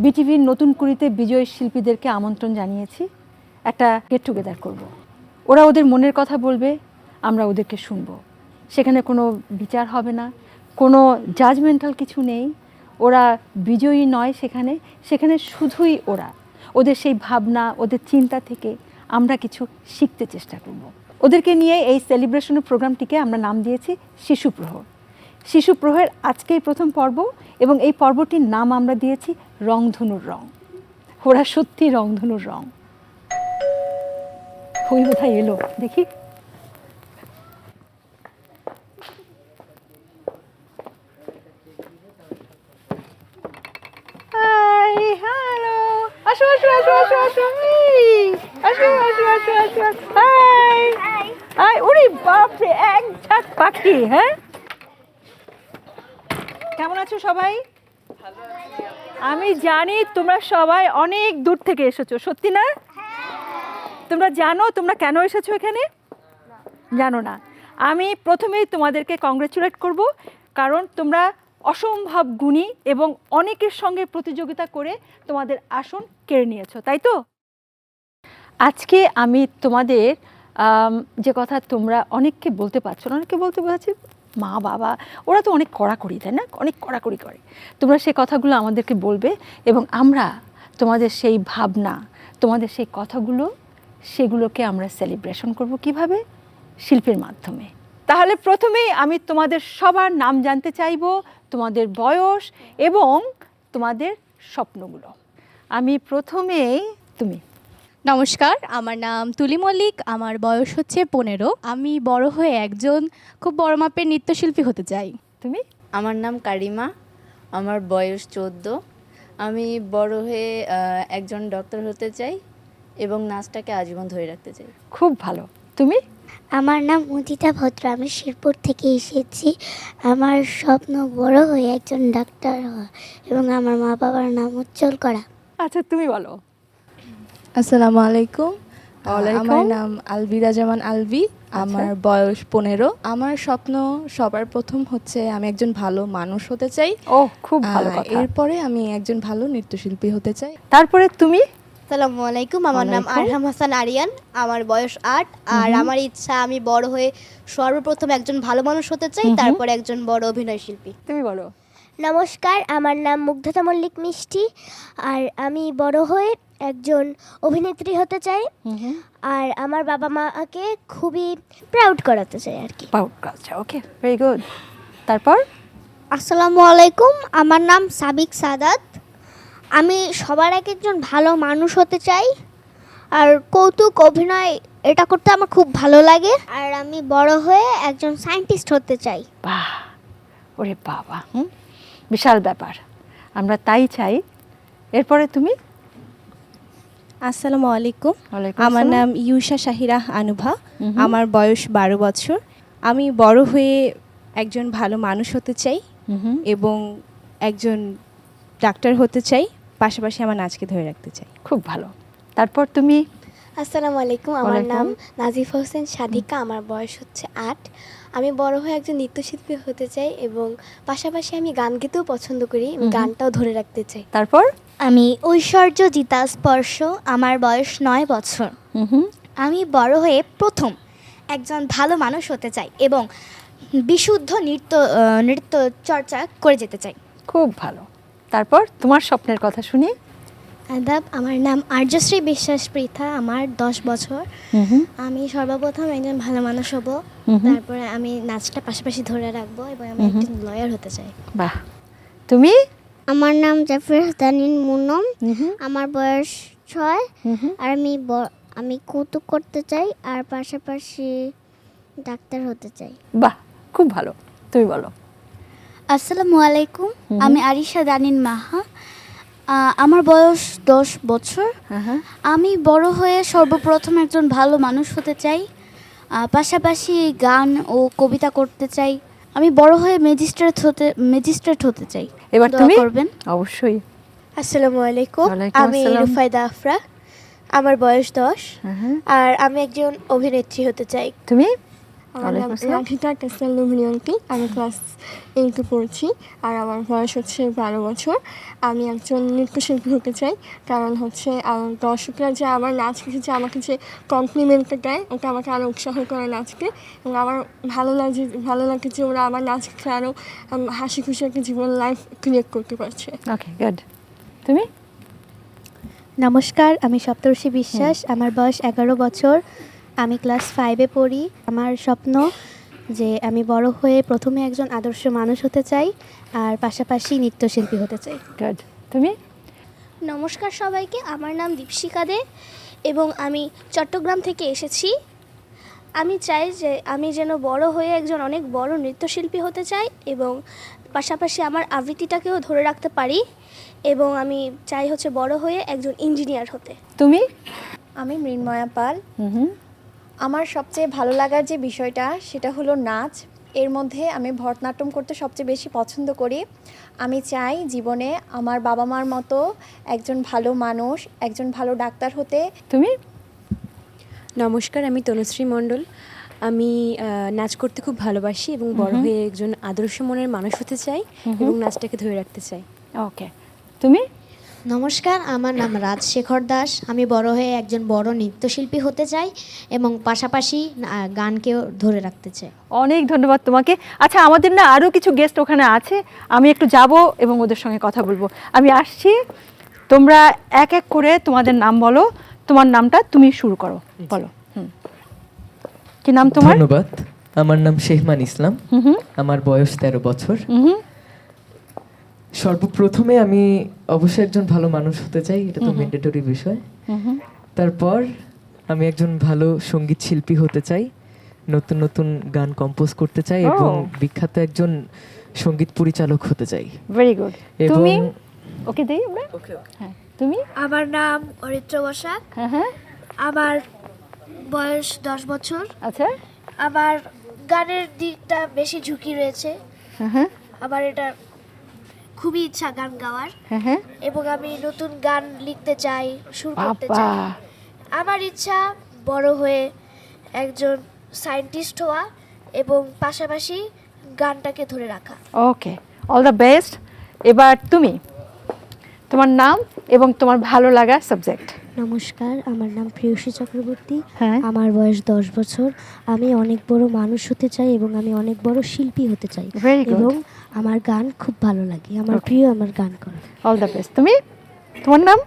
বিটিভির নতুন কুড়িতে বিজয়ী শিল্পীদেরকে আমন্ত্রণ জানিয়েছি, একটা গেট টুগেদার করব। ওরা ওদের মনের কথা বলবে, আমরা ওদেরকে শুনবো। সেখানে কোনো বিচার হবে না, কোনো জাজমেন্টাল কিছু নেই। ওরা বিজয়ী নয়, সেখানে শুধুই ওদের সেই ভাবনা, ওদের চিন্তা থেকে আমরা কিছু শিখতে চেষ্টা করব। ওদেরকে নিয়ে এই সেলিব্রেশনের প্রোগ্রামটিকে আমরা নাম দিয়েছি শিশু প্রহর। শিশু প্রহরের আজকেই প্রথম পর্ব, এবং এই পর্বটির নাম আমরা দিয়েছি রংধনুর রং। ওরা সত্যি রংধনুর রং। ওই বোধহয় এলো, দেখি। হ্যালো, আসো আসো আসো আসো আসো, আসো আসো আসো আসো, হাই হাই। ওরে বাপরে, এক ঝাঁক পাখি। হ্যাঁ, কেমন আছো সবাই? আমি জানি তোমরা সবাই অনেক দূর থেকে এসেছো, সত্যি না? তোমরা জানো তোমরা কেন এসেছো এখানে? জানো না? আমি প্রথমেই তোমাদেরকে কংগ্রেচুলেট করব, কারণ তোমরা অসম্ভব গুণী এবং অনেকের সঙ্গে প্রতিযোগিতা করে তোমাদের আসন কেড়ে নিয়েছো, তাই তো? আজকে আমি তোমাদের যে কথা তোমরা অনেককে বলতে পারছো না, অনেককে বলতে পারছি মা বাবা ওরা তো অনেক কড়াকড়ি, তাই না? অনেক কড়াকড়ি করে। তোমরা সেই কথাগুলো আমাদেরকে বলবে, এবং আমরা তোমাদের সেই ভাবনা, তোমাদের সেই কথাগুলো, সেগুলোকে আমরা সেলিব্রেশন করব। কিভাবে? শিল্পের মাধ্যমে। তাহলে প্রথমেই আমি তোমাদের সবার নাম জানতে চাইব, তোমাদের বয়স এবং তোমাদের স্বপ্নগুলো। আমি প্রথমেই, তুমি। নমস্কার, আমার নাম তুলি মল্লিক, আমার বয়স হচ্ছে 15। আমি বড় হয়ে একজন খুব বড় মাপের নৃত্যশিল্পী হতে চাই। তুমি? আমার নাম কারিমা, আমার বয়স 14। আমি বড় হয়ে একজন ডক্টর হতে চাই এবং নাচটাকে আজীবন ধরে রাখতে চাই। খুব ভালো। তুমি? আমার নাম উদিতা ভদ্র, আমি শিরপুর থেকে এসেছি। আমার স্বপ্ন বড় হয়ে একজন ডাক্তার হওয়া এবং আমার মা বাবার নাম উজ্জ্বল করা। আচ্ছা, তুমি বলো। আসসালামু আলাইকুম। ওয়ালাইকুম। আমার নাম আলবিরা জামান আলবি, আমার বয়স 15। আমার স্বপ্ন সবার প্রথম হচ্ছে আমি একজন ভালো মানুষ হতে চাই। ও, খুব ভালো কথা। এরপরে আমি একজন ভালো নৃত্যশিল্পী হতে চাই। তারপরে তুমি? আসসালামু আলাইকুম, আমার নাম আরহাম হাসান আরিয়ান, আমার বয়স 8। আর আমার ইচ্ছা আমি বড় হয়ে সর্বপ্রথম একজন ভালো মানুষ হতে চাই, তারপর একজন বড় অভিনয় শিল্পী। তুমি বলো। নমস্কার, আমার নাম মুগ্ধতা মল্লিক মিষ্টি, আর আমি বড় হয়ে একজন অভিনেত্রী হতে চাই। আর আমার বাবা মাকে খুবই প্রাউড করাতে চাই আর কি। প্রাউড কালচার, ওকে, ভেরি গুড। তারপর? আসসালামু আলাইকুম, আমার নাম সাবিক সাদাত। আমি সবার আগে একজন ভালো মানুষ হতে চাই, আর কৌতুক অভিনয় এটা করতে আমার খুব ভালো লাগে। আর আমি বড় হয়ে একজন সায়েন্টিস্ট হতে চাই। বাহ, ওরে বাবা, বিশাল ব্যাপার, আমরা তাই চাই। এরপরে তুমি? আসসালামু আলাইকুম, ওয়ালাইকুম আমার আসসালাম। নাম ইউষা শাহিরা আনুভা, আমার বয়স 12 বছর। আমি বড় হয়ে একজন ভালো মানুষ হতে চাই এবং একজন ডাক্তার হতে চাই, পাশাপাশি আমার নাচকে ধরে রাখতে চাই। খুব ভালো। তারপর তুমি? আসসালামু আলাইকুম, আমার নাম নাজিফা হোসেন সাদিকা, আমার বয়স হচ্ছে 8। আমি বড় হয়ে একজন নৃত্যশিল্পী হতে চাই এবং পাশাপাশি আমি গান গেতেও পছন্দ করি, গানটাও ধরে রাখতে চাই। তারপর? আমি ঐশ্বর্য জিতা স্পর্শ, আমার বয়স 9 বছর। আমি বড় হয়ে প্রথম একজন ভালো মানুষ হতে চাই এবং বিশুদ্ধ নৃত্য চর্চা করে যেতে চাই। খুব ভালো। তারপর তোমার স্বপ্নের কথা শুনি। আদাব, আমার নাম আর্যশ্রী বিশ্বাস পৃথা, আমার 10 বছর। আমি সর্বপ্রথম একজন ভালো মানুষ হব, তারপরে আমি নাচটা পাশাপাশি ধরে রাখবো এবং আমি একজন লয়ার হতে চাই। বাহ। তুমি? আমার নাম জাফর হাসানিন মুনম, আমার বয়স 6। আর আমি কৌতুক করতে চাই আর পাশাপাশি ডাক্তার হতে চাই। বাহ, খুব ভালো। তুমি বলো। আসসালামু আলাইকুম, আমি আরিশা দানিন মাহা, আমার বয়স 10 বছর। আমি বড় হয়ে সর্বপ্রথম একজন ভালো মানুষ হতে চাই, পাশাপাশি গান ও কবিতা করতে চাই। আমি বড় হয়ে ম্যাজিস্ট্রেট হতে চাই। এবার দোয়া তুমি? করবেন। অবশ্যই। আসসালামু আলাইকুম, ওয়ালাইকুম আমি আসসালাম। রুফায়দা আফরা, আমার বয়স 10। আর আমি একজন অভিনেত্রী হতে চাই। তুমি? আমার নাম রাধিতা টেসেল লুমিনিয়ন্টি, আমি ক্লাস 8-এ পড়ছি আর আমার বয়স হচ্ছে 12 বছর। আমি একজন নৃত্যশিল্পী হতে চাই, কারণ হচ্ছে দর্শকরা যে আমার নাচ দেখে আমাকে যে কমপ্লিমেন্টটা দেয় ওটা আমাকে আরও উৎসাহ করে নাচতে, এবং আমার ভালো লাগে যে ওরা আমার নাচ দেখে আরও হাসি খুশি একটা জীবন লাইফ ক্রিয়েট করতে পারছে। ওকে, গুড। তুমি? নমস্কার, আমি সপ্তর্ষি বিশ্বাস, আমার বয়স 11 বছর, আমি ক্লাস 5-এ পড়ি। আমার স্বপ্ন যে আমি বড় হয়ে প্রথমে একজন আদর্শ মানুষ হতে চাই আর পাশাপাশি নৃত্যশিল্পী হতে চাই। গুড। তুমি? নমস্কার সবাইকে, আমার নাম দীপশিকা দে এবং আমি চট্টগ্রাম থেকে এসেছি। আমি চাই যে আমি যেন বড় হয়ে একজন অনেক বড় নৃত্যশিল্পী হতে চাই এবং পাশাপাশি আমার আবৃত্তিটাকেও ধরে রাখতে পারি, এবং আমি চাই হচ্ছে বড় হয়ে একজন ইঞ্জিনিয়ার হতে। তুমি? আমি মৃন্ময়া পাল। আমার সবচেয়ে ভালো লাগার যে বিষয়টা সেটা হলো নাচ। এর মধ্যে আমি ভরতনাট্যম করতে সবচেয়ে বেশি পছন্দ করি। আমি চাই জীবনে আমার বাবা মার মতো একজন ভালো মানুষ, একজন ভালো ডাক্তার হতে। তুমি? নমস্কার, আমি তনুশ্রী মণ্ডল। আমি নাচ করতে খুব ভালোবাসি এবং বড় হয়ে একজন আদর্শ মনের মানুষ হতে চাই এবং নাচটাকে ধরে রাখতে চাই। ওকে। তুমি? নমস্কার, আমার নাম রাজশেখর দাস। আমি বড় হয়ে একজন বড় নৃত্যশিল্পী হতে চাই এবং পাশাপাশি গানকেও ধরে রাখতে চাই। অনেক ধন্যবাদ তোমাকে। আচ্ছা, আমাদের না আরও কিছু গেস্ট ওখানে আছে, আমি একটু যাব এবং ওদের সঙ্গে কথা বলবো। আমি আসছি, তোমরা এক এক করে তোমাদের নাম বলো। তোমার নামটা তুমি শুরু করো, বলো। কি নাম তোমার? ধন্যবাদ। আমার নাম শেহমান ইসলাম, আমার বয়স 13 বছর। সর্বপ্রথমে আমি অবশ্যই একজন ভালো মানুষ হতে চাই, এটা তো ম্যান্ডেটরি বিষয়। তারপর আমি একজন ভালো সঙ্গীত শিল্পী হতে চাই, নতুন নতুন গান কম্পোজ করতে চাই এবং বিখ্যাত একজন সঙ্গীত পরিচালক হতে চাই। Very good. তুমি? ওকে দেই আমরা। হ্যাঁ, তুমি? আমার নাম অরিত্র বসাক। হ্যাঁ। আমার বয়স 10 বছর। আচ্ছা। আমার গানের দিকটা বেশি ঝুঁকি রয়েছে। হ্যাঁ। আমার এটা খুবই ইচ্ছা গান গাওয়ার, হ্যাঁ, এবং আমি নতুন গান লিখতে চাই, সুর করতে বাবা। চাই। আমার ইচ্ছা বড় হয়ে একজন সায়েন্টিস্ট হওয়া এবং পাশাপাশি গানটাকে ধরে রাখা। ওকে, অল দ্য বেস্ট। এবার তুমি, তোমার নাম এবং তোমার ভালো লাগা সাবজেক্ট। নমস্কার, আমার নাম প্রিয়সী চক্রবর্তী। হ্যাঁ। আমার বয়স 10 বছর। আমি অনেক বড় মানুষ হতে চাই এবং আমি অনেক বড় শিল্পী হতে চাই। Very good. এবং আমার গান খুব ভালো লাগে, আমার প্রিয় আমার গান করা। All the best. তুমি? তোমার নাম?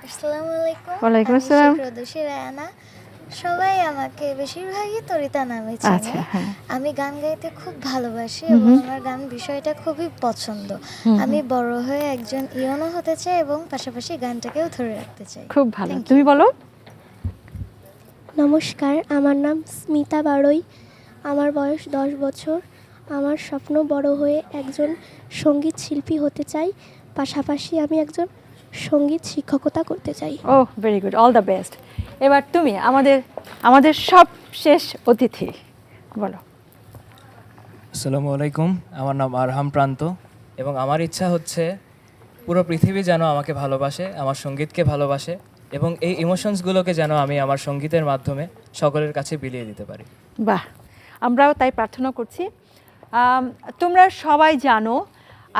আসসালামু আলাইকুম। ওয়ালাইকুম আসসালাম। প্রদোষী রায়ানা। সবাই আমাকে বেশিরভাগই তরিতা নামে আচ্ছা, চেনে। হ্যাঁ। আমি গান গাইতে খুব ভালোবাসি এবং আমার গান বিষয়টা খুবই পছন্দ। আমি বড় হয়ে একজন ইয়নো হতে চাই এবং পাশাপাশি গানটাকেও ধরে রাখতে চাই। খুব ভালো। তুমি বলো। নমস্কার, আমার নাম স্মিতা বাড়ই। আমার বয়স 10 বছর। আমার স্বপ্ন বড় হয়ে একজন সঙ্গীত শিল্পী হতে চাই, পাশাপাশি আমি একজন সঙ্গীত শিক্ষকতা করতে চাই। Oh, very good, all the best. এবার তুমি আমাদের সব শেষ অতিথি, বলো। আসসালামু আলাইকুম, আমার নাম আরহাম প্রান্ত এবং আমার ইচ্ছা হচ্ছে পুরো পৃথিবী যেন আমাকে ভালোবাসে, আমার সঙ্গীতকে ভালোবাসে এবং এই ইমোশনসগুলোকে যেন আমি আমার সঙ্গীতের মাধ্যমে সকলের কাছে বিলিয়ে দিতে পারি। বাহ, আমরাও তাই প্রার্থনা করছি। তোমরা সবাই জানো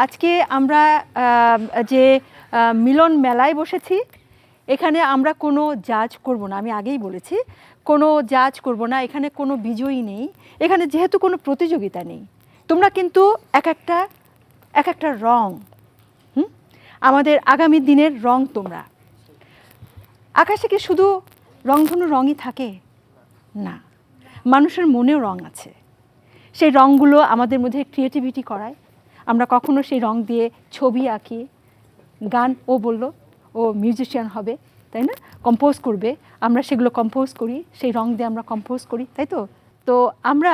আজকে আমরা যে মিলন মেলায় বসেছি, এখানে আমরা কোনো জাজ করব না। আমি আগেই বলেছি কোনো জাজ করব না, এখানে কোনো বিজয়ী নেই, এখানে যেহেতু কোনো প্রতিযোগিতা নেই। তোমরা কিন্তু এক একটা রং, আমাদের আগামী দিনের রং তোমরা। আকাশে কি শুধু রংধনু রঙই থাকে? না, মানুষের মনেও রং আছে। সেই রঙগুলো আমাদের মধ্যে ক্রিয়েটিভিটি করায়। আমরা কখনো সেই রং দিয়ে ছবি আঁকি, গান, ও বলল ও মিউজিশিয়ান হবে, তাই না, কম্পোজ করবে, আমরা সেগুলো কম্পোজ করি, সেই রং দিয়ে আমরা কম্পোজ করি, তাই তো। তো আমরা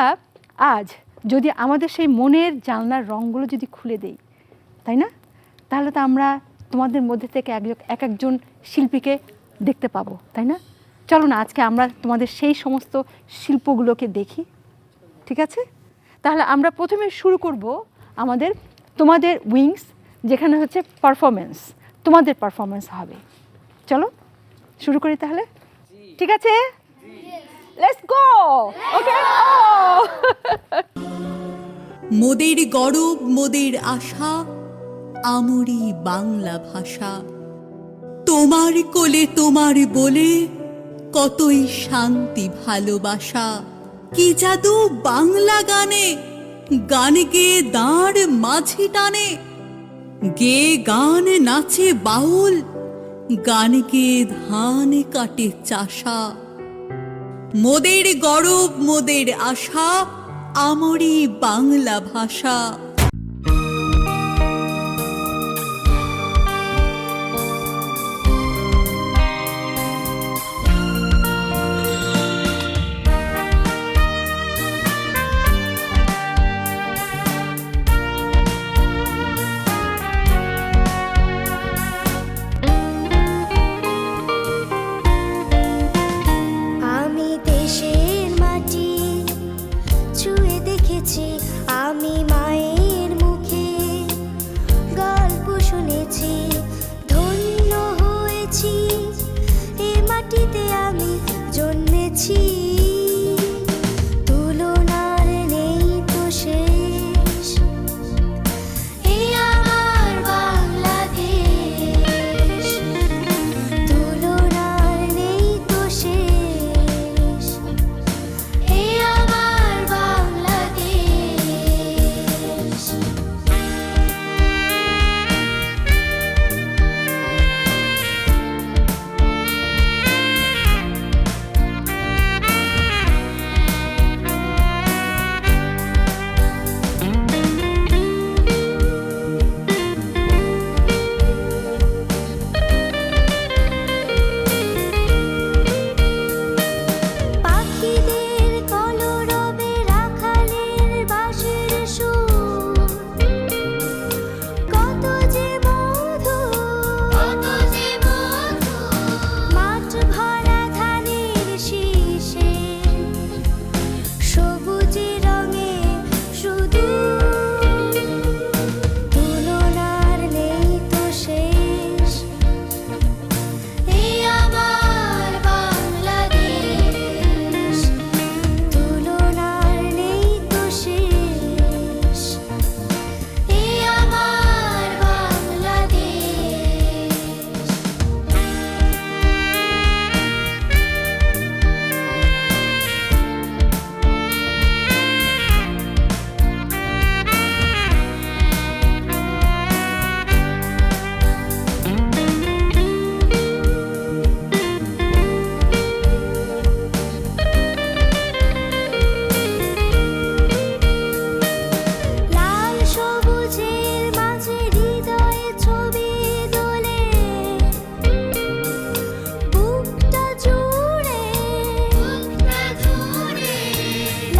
আজ যদি আমাদের সেই মনের জানলার রঙগুলো যদি খুলে দেই, তাই না, তাহলে তো আমরা তোমাদের মধ্যে থেকে এক একজন শিল্পীকে দেখতে পাবো, তাই না। চলো না আজকে আমরা তোমাদের সেই সমস্ত শিল্পগুলোকে দেখি, ঠিক আছে। তাহলে আমরা প্রথমে শুরু করব তোমাদের উইংস, যেখানে হচ্ছে পারফরমেন্স, তোমাদের পারফরমেন্স হবে। চলো শুরু করি তাহলে, ঠিক আছে। লেটস গো ওকে মোদের গরব মোদের আশা আমরি বাংলা ভাষা, তোমার কোলে তোমার বলে কতই শান্তি ভালোবাসা। কি জাদু বাংলা গানে, গানে গেয়ে দাঁড় মাঝি টানে, গে গান নাচে বাউল, গান গেয়ে ধান কাটে চাষা। মোদের গরব মোদের আশা আমরি বাংলা ভাষা। আমি দেশের মাটি ছুঁয়ে দেখেছি, আমি মায়ের মুখে গল্প শুনেছি, ধন্য হয়েছি এ মাটিতে আমি জন্মেছি। তুলনার নেই তো শেষ, এ আমার বাংলাদেশ। তুলনার নেই তো শেষ, এ আমার বাংলাদেশ। পাখিদের কলরবে রাখালের বাঁশির সুর, কত যে মধুর, মাঠ ভরা ধানের শীষে, সবুজে রঙে শুধু। তুলনার নেই তো শেষ, এই আমার বাংলাদেশ। তুলনার নেই তো শেষ, এই আমার বাংলাদেশ। লাল সবুজের মাঝে হৃদয়ে ছবি দোলে, বুকটা জুড়ে।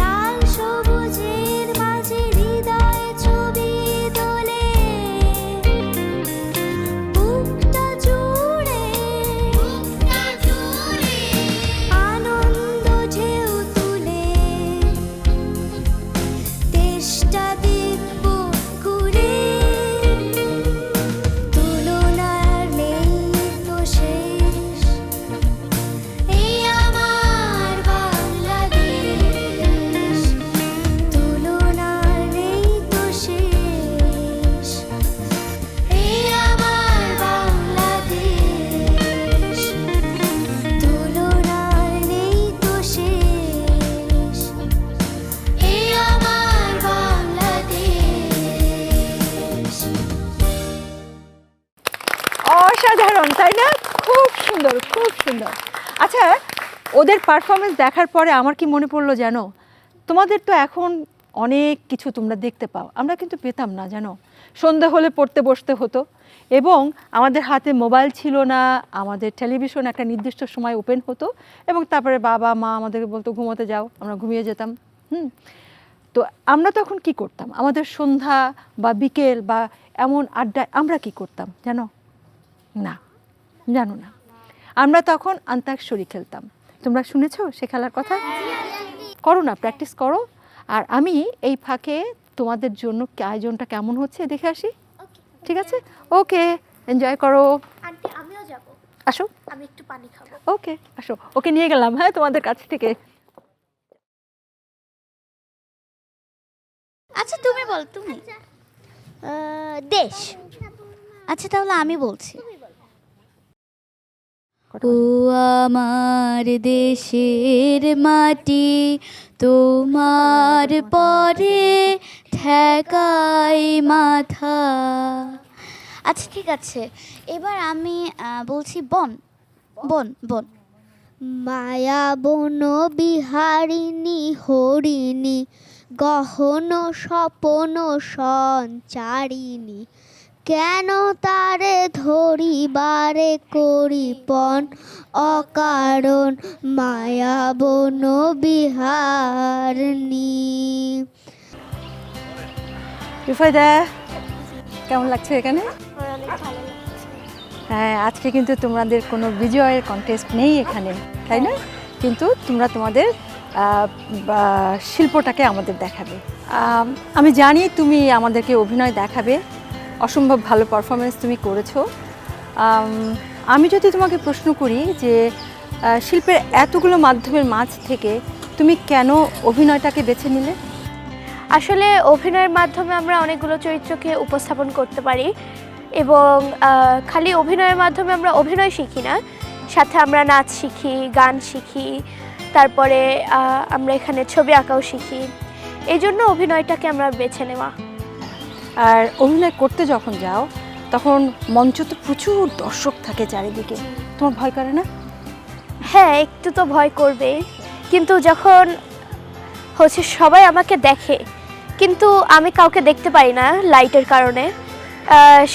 লাল সবুজের মাঝে হৃদয়ে ছবি দোলে, বুকটা জুড়ে। আনন্দ ঢেউ তুলে দেশটা দেখব ঘুরে। তুলনার নেই তো শেষ, এই আমার বাংলাদেশ। তুলনার নেই তো শেষ, এই আমার বাংলাদেশ। তুলনার নেই তো শেষ, এই আমার বাংলাদেশ। অসাধারণ তাই না? খুব সুন্দর খুব সুন্দর। আচ্ছা ওদের পারফরমেন্স দেখার পরে আমার কি মনে পড়লো জানো, তোমাদের তো এখন অনেক কিছু তোমরা দেখতে পাও, আমরা কিন্তু পেতাম না জানো। সন্ধ্যা হলে পড়তে বসতে হতো এবং আমাদের হাতে মোবাইল ছিল না, আমাদের টেলিভিশন একটা নির্দিষ্ট সময় ওপেন হতো এবং তারপরে বাবা মা আমাদেরকে বলতো ঘুমোতে যাও, আমরা ঘুমিয়ে যেতাম। তো আমরা তখন কি করতাম, আমাদের সন্ধ্যা বা বিকেল বা এমন আড্ডায় আমরা কি করতাম জানো? না, জানো না। আমরা তখন অন্তাক্ষরী খেলতাম। তোমরা শুনেছো সে খেলার কথা? করো না, প্র্যাকটিস করো। আর আমি এই ফাঁকে তোমাদের জন্য আয়োজনটা কেমন হচ্ছে দেখে আসি, ঠিক আছে? ওকে, এনজয় করো। আন্টি আমিও যাব। আসো, আমি একটু পানি খাবো। ওকে আসো, ওকে নিয়ে গেলাম হ্যাঁ তোমাদের কাছ থেকে। আচ্ছা তুমি বল, তুমি। দেশ। আচ্ছা তাহলে আমি বলছি। ও আমার দেশের মাটি, তোমার পরে ঠেকাই মাথা। আচ্ছা ঠিক আছে, এবার আমি বলছি বন। বন বন। মায়া বন বিহারিণী হরিণী, গহন স্বপন সঞ্চারিণী, কেন তারে ধরিবারে করিপন অকারণ মায়া বন বিহারিণী। রুফায়দা, কেমন লাগছে এখানে? হ্যাঁ, আজকে কিন্তু তোমাদের কোনো বিজয়ের কন্টেস্ট নেই এখানে, তাই না? কিন্তু তোমরা তোমাদের শিল্পটাকে আমাদের দেখাবে। আমি জানি তুমি আমাদেরকে অভিনয় দেখাবে, অসম্ভব ভালো পারফরমেন্স তুমি করেছো। আমি যদি তোমাকে প্রশ্ন করি যে শিল্পের এতগুলো মাধ্যমের মাঝ থেকে তুমি কেন অভিনয়টাকে বেছে নিলে? আসলে অভিনয়ের মাধ্যমে আমরা অনেকগুলো চরিত্রকে উপস্থাপন করতে পারি এবং খালি অভিনয়ের মাধ্যমে আমরা অভিনয় শিখি না, সাথে আমরা নাচ শিখি, গান শিখি, তারপরে আমরা এখানে ছবি আঁকাও শিখি। এই জন্য অভিনয়টাকে আমরা বেছে নেওয়া। আর অভিনয় করতে যখন যাও তখন মঞ্চ তো প্রচুর দর্শক থাকে চারিদিকে, তোমার ভয় করে না? হ্যাঁ, একটু তো ভয় করবে, কিন্তু যখন হচ্ছে সবাই আমাকে দেখে কিন্তু আমি কাউকে দেখতে পারি না লাইটের কারণে,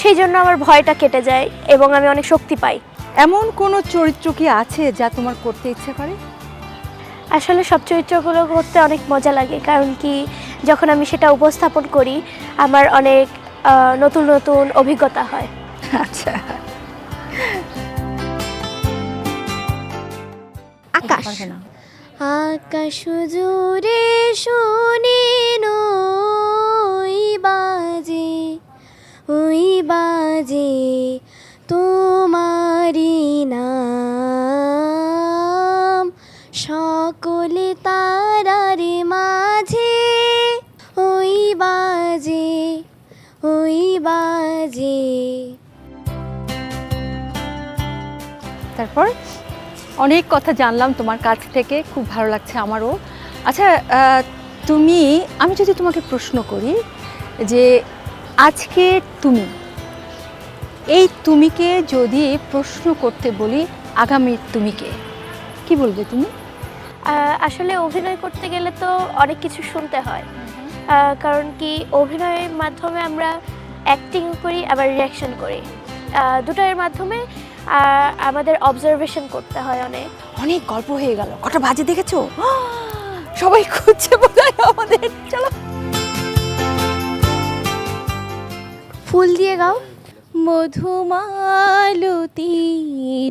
সেই জন্য আমার ভয়টা কেটে যায় এবং আমি অনেক শক্তি পাই। এমন কোনো চরিত্র কি আছে যা তোমার করতে ইচ্ছে করে? আসলে সব চরিত্রগুলো করতে অনেক মজা লাগে, কারণ কি যখন আমি সেটা উপস্থাপন করি আমার অনেক নতুন নতুন অভিজ্ঞতা হয়। আচ্ছা, আকাশ। আকাশ জুড়ে শুনি ওই বাজে তোমারি নাম, সকলে তারার মাঝে ওই বাজে। তারপর অনেক কথা জানলাম তোমার কাছ থেকে, খুব ভালো লাগছে আমারও। আচ্ছা, আমি যদি তোমাকে প্রশ্ন করি যে আজকে এই তুমিকে যদি প্রশ্ন করতে বলি আগামী তুমিকে, কি বলবে তুমি? আসলে অভিনয় করতে গেলে তো অনেক কিছু শুনতে হয়, কারণ কি অভিনয়ের মাধ্যমে আমরা অ্যাক্টিং করি আবার রিয়াকশন করি, দুটার মাধ্যমে আমাদের অবজারভেশন করতে হয়। অনেক গল্প হয়ে গেল, কটা বাজে দেখেছো? সবাই খুঁজছে বোধহয় আমাদের। চলো ফুল দিয়ে গাও। মধুমালতী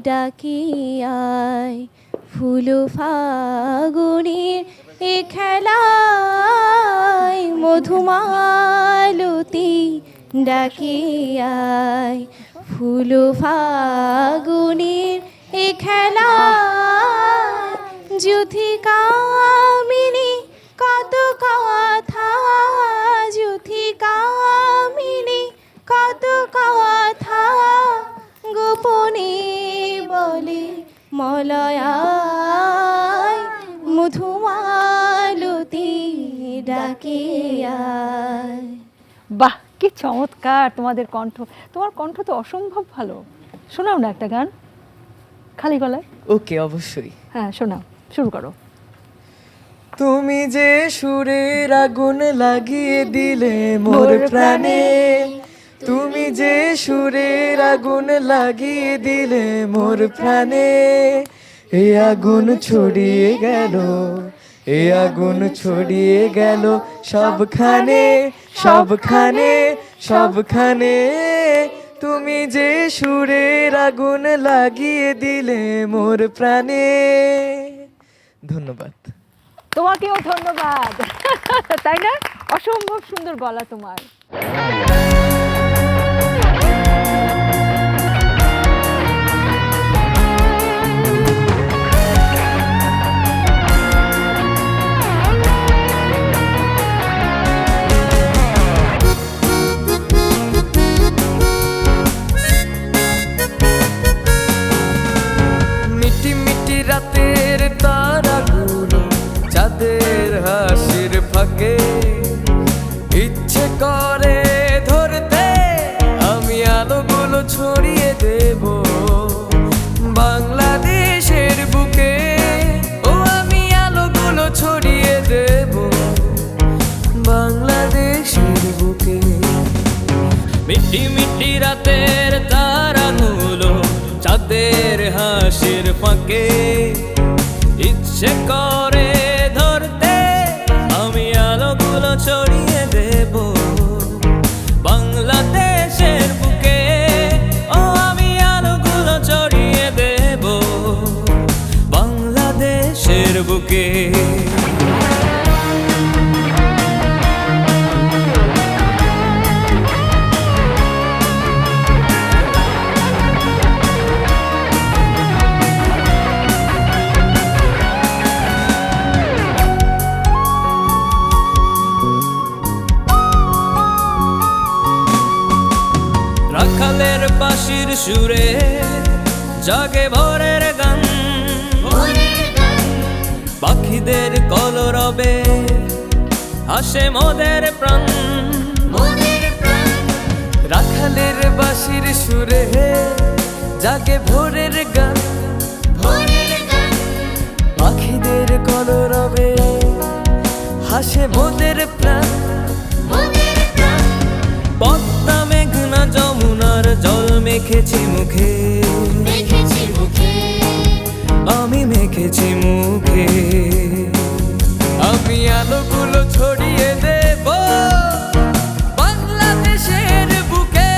ডাকি আয়, ফুল ফাগুনের এ খেলায়, মধুমালতী ডাকি আয়, ফুল ফাগুনের এ খেলায়, যুথি কামিনী কত কথা, যুথি কামিনী কত কথা, গোপনে বলে মলয়ায়, মধুমালতী ডাকে আয়। বাহ, কি চমৎকার তোমাদের কণ্ঠ! তোমার কণ্ঠ তো অসম্ভব ভালো। শোনাও না একটা গান খালি গলায়। ওকে, অবশ্যই। হ্যাঁ শোনাও, শুরু করো। তুমি যে সুরের আগুন লাগিয়ে দিলে মোর প্রাণে, তুমি যে সুরের আগুন লাগিয়ে দিলে মোর প্রাণে, এই আগুন ছড়িয়ে গেল, এই আগুন ছড়িয়ে গেল সবখানে, সবখানে, সবখানে, তুমি যে সুরের আগুন লাগিয়ে দিলে মোর প্রাণে। ধন্যবাদ। তোমাকেও ধন্যবাদ। তাই না? অসম্ভব সুন্দর গলা তোমার। চাঁদের হাসির ফাঁকে ইচ্ছে করে ধরতে আমি আলোগুলো ছড়িয়ে দেব বাংলাদেশের বুকে। ও আমি আলোগুলো ছড়িয়ে দেব বাংলাদেশের বুকে। মিটি মিটি রাতের তারাগুলো চাঁদের হাসির ফাঁকে ইচ্ছে করে ধরতে আমি আলোগুলো ছড়িয়ে দেব বাংলাদেশের বুকে। ও আমি আলোগুলো ছড়িয়ে দেব বাংলাদেশের বুকে। রাখালের বাঁশির সুরে জাগে ভোরের গান, পাখিদের কলরবে হাসে মোদের প্রাণ। রাখালের বাঁশির সুরে জাগে ভোরের গান, পাখিদের কলরবে হাসে মোদের প্রাণ। পদ্মা মেঘনা যমুনার জল মেখেছি মুখে, আমি মেখেছি মুখে। আমি আলোগুলো ছড়িয়ে দেব বাংলাদেশের বুকে।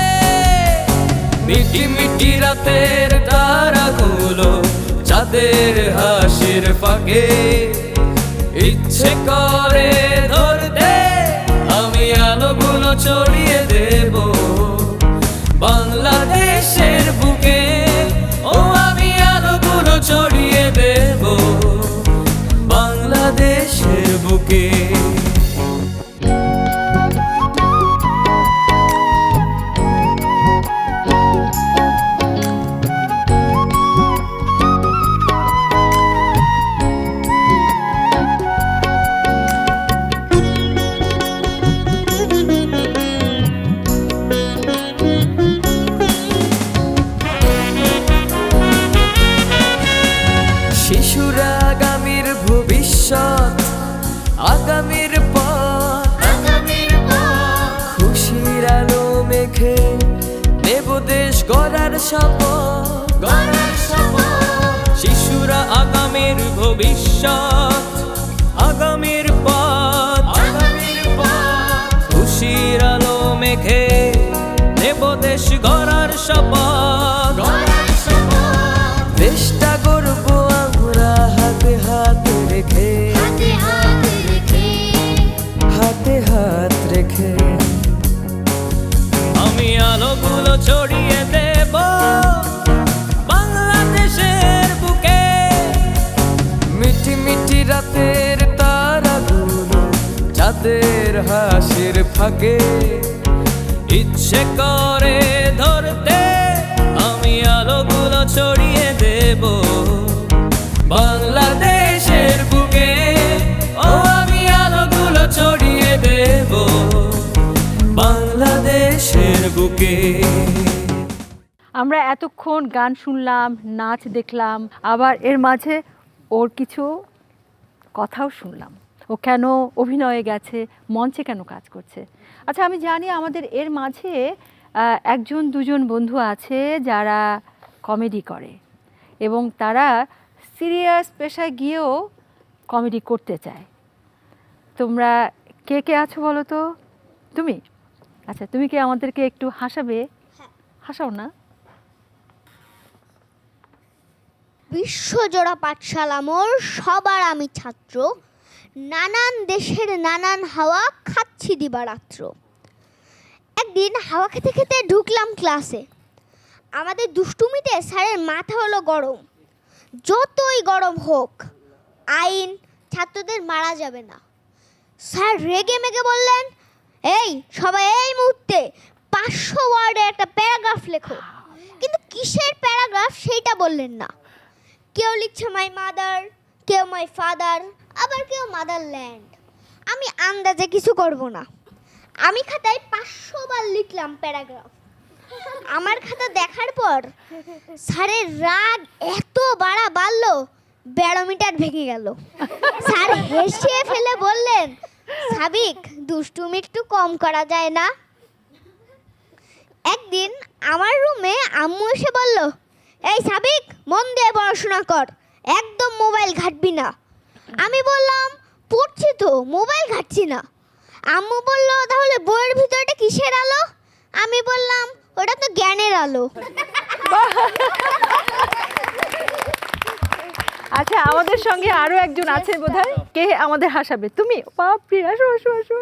মিটি মিটি রাতের তারাগুলো চাঁদের হাসির ফাঁকে ইচ্ছে করে ধরতে আমি আলোগুলো ছড়িয়ে দেব বাংলাদেশের বুকে। ও আমি আলোগুলো ছড়িয়ে দেব বাংলাদেশের বুকে। শিশুরা আগামীর ভবিষ্যৎ, আগামীর পথ, খুশির আলো মেখে নেব দেশ গড়ার শপথ। শিশুরা আগামীর ভবিষ্যৎ, আগামীর পথ, খুশির আলো মেখে নেব দেশ গড়ার শপথ। দেশটা গড়ব আমরা হাতে হাত রেখে, হাতে হাত রেখে। আমি আলোগুলো ছড়িয়ে দেব বাংলাদেশের বুকে। মিটি মিটি রাতের তারাগুলো চাঁদের হাসির ফাঁকে ইচ্ছে করে ধরতে আমি আলোগুলো ছড়িয়ে দেব বাংলাদেশের বুকে। ও আমি আলোগুলো ছড়িয়ে দেব বাংলাদেশের বুকে। আমরা এতক্ষণ গান শুনলাম, নাচ দেখলাম, আবার এর মাঝে ওর কিছু কথাও শুনলাম। ও কেন অভিনয়ে গেছে, মঞ্চে কেন কাজ করছে। আচ্ছা, আমি জানি আমাদের এর মাঝে একজন দুজন বন্ধু আছে যারা কমেডি করে এবং তারা সিরিয়াস পেশায় গিয়েও কমেডি করতে চায়। তোমরা কে কে আছো বলো তো? তুমি? আচ্ছা, তুমি কি আমাদেরকে একটু হাসাবে? হাসাও না। বিশ্বজোড়া পাঠশালা মোর, সবার আমি ছাত্র, নানান দেশের নানান হাওয়া খাচ্ছি দিবারাত্র। একদিন হাওয়া খেতে খেতে ঢুকলাম ক্লাসে। আমাদের দুষ্টুমিতে স্যারের মাথা হলো গরম। যতই গরম হোক, আইন ছাত্রদের মারা যাবে না। স্যার রেগে মেগে বললেন, এই সবাই এই মুহূর্তে 500 ওয়ার্ডের একটা প্যারাগ্রাফ লেখো। কিন্তু কিসের প্যারাগ্রাফ সেইটা বললেন না। কেউ লিখছে মাই মাদার, কেউ মাই ফাদার, আবার কেউ মাদারল্যান্ড। আমি আন্দাজে কিছু করব না। আমি খাতায় 500 বার লিখলাম প্যারাগ্রাফ। আমার খাতা দেখার পর স্যারের রাগ এত বাড়লো, ব্যারোমিটার ভেঙে গেল। স্যার হেসে ফেলে বললেন, সাবিক, দুষ্টুমি একটু কম করা যায় না? একদিন আমার রুমে আম্মু এসে বলল, এই সাবিক, মন দিয়ে পড়াশোনা কর, একদম মোবাইল ঘাঁটবি না। আমি বললাম, পড়ছি তো, মোবাইল ঘাঁটছি না। আম্মু বলল, তাহলে বইয়ের ভিতরটা কিসের আলো? আমি বললাম, ওটা তো জ্ঞানের আলো। আচ্ছা, আমাদের সঙ্গে আরো একজন আছে বোধহয়, কে আমাদের হাসাবে? তুমি? বাপরে, আসো আসো আসো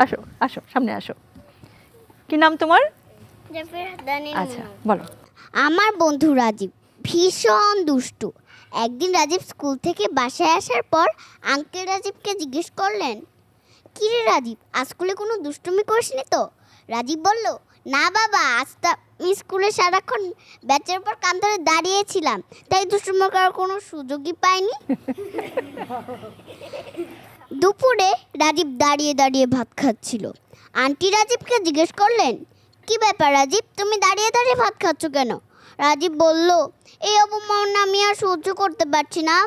আসো আসো, সামনে আসো। কি নাম তোমার? আচ্ছা, বলো। আমার বন্ধু রাজীব ভীষণ দুষ্টু। একদিন রাজীব স্কুল থেকে বাসায় আসার পর আঙ্কেল রাজীবকে জিজ্ঞেস করলেন, কি রে রাজীব, আজ স্কুলে কোনো দুষ্টুমি করিসনি তো? রাজীব বলল, না বাবা, আজ তো আমি স্কুলে সারাক্ষণ ব্যাচের পর কান ধরে দাঁড়িয়েছিলাম, তাই দুষ্টুমি করার কোনো সুযোগই পাইনি। দুপুরে রাজীব দাঁড়িয়ে দাঁড়িয়ে ভাত খাচ্ছিল। আন্টি রাজীবকে জিজ্ঞেস করলেন, কি ব্যাপার রাজীব, তুমি দাঁড়িয়ে দাঁড়িয়ে ভাত খাচ্ছ কেন? রাজীব বলল, এই অপমান আমি আর সহ্য করতে পারছি না।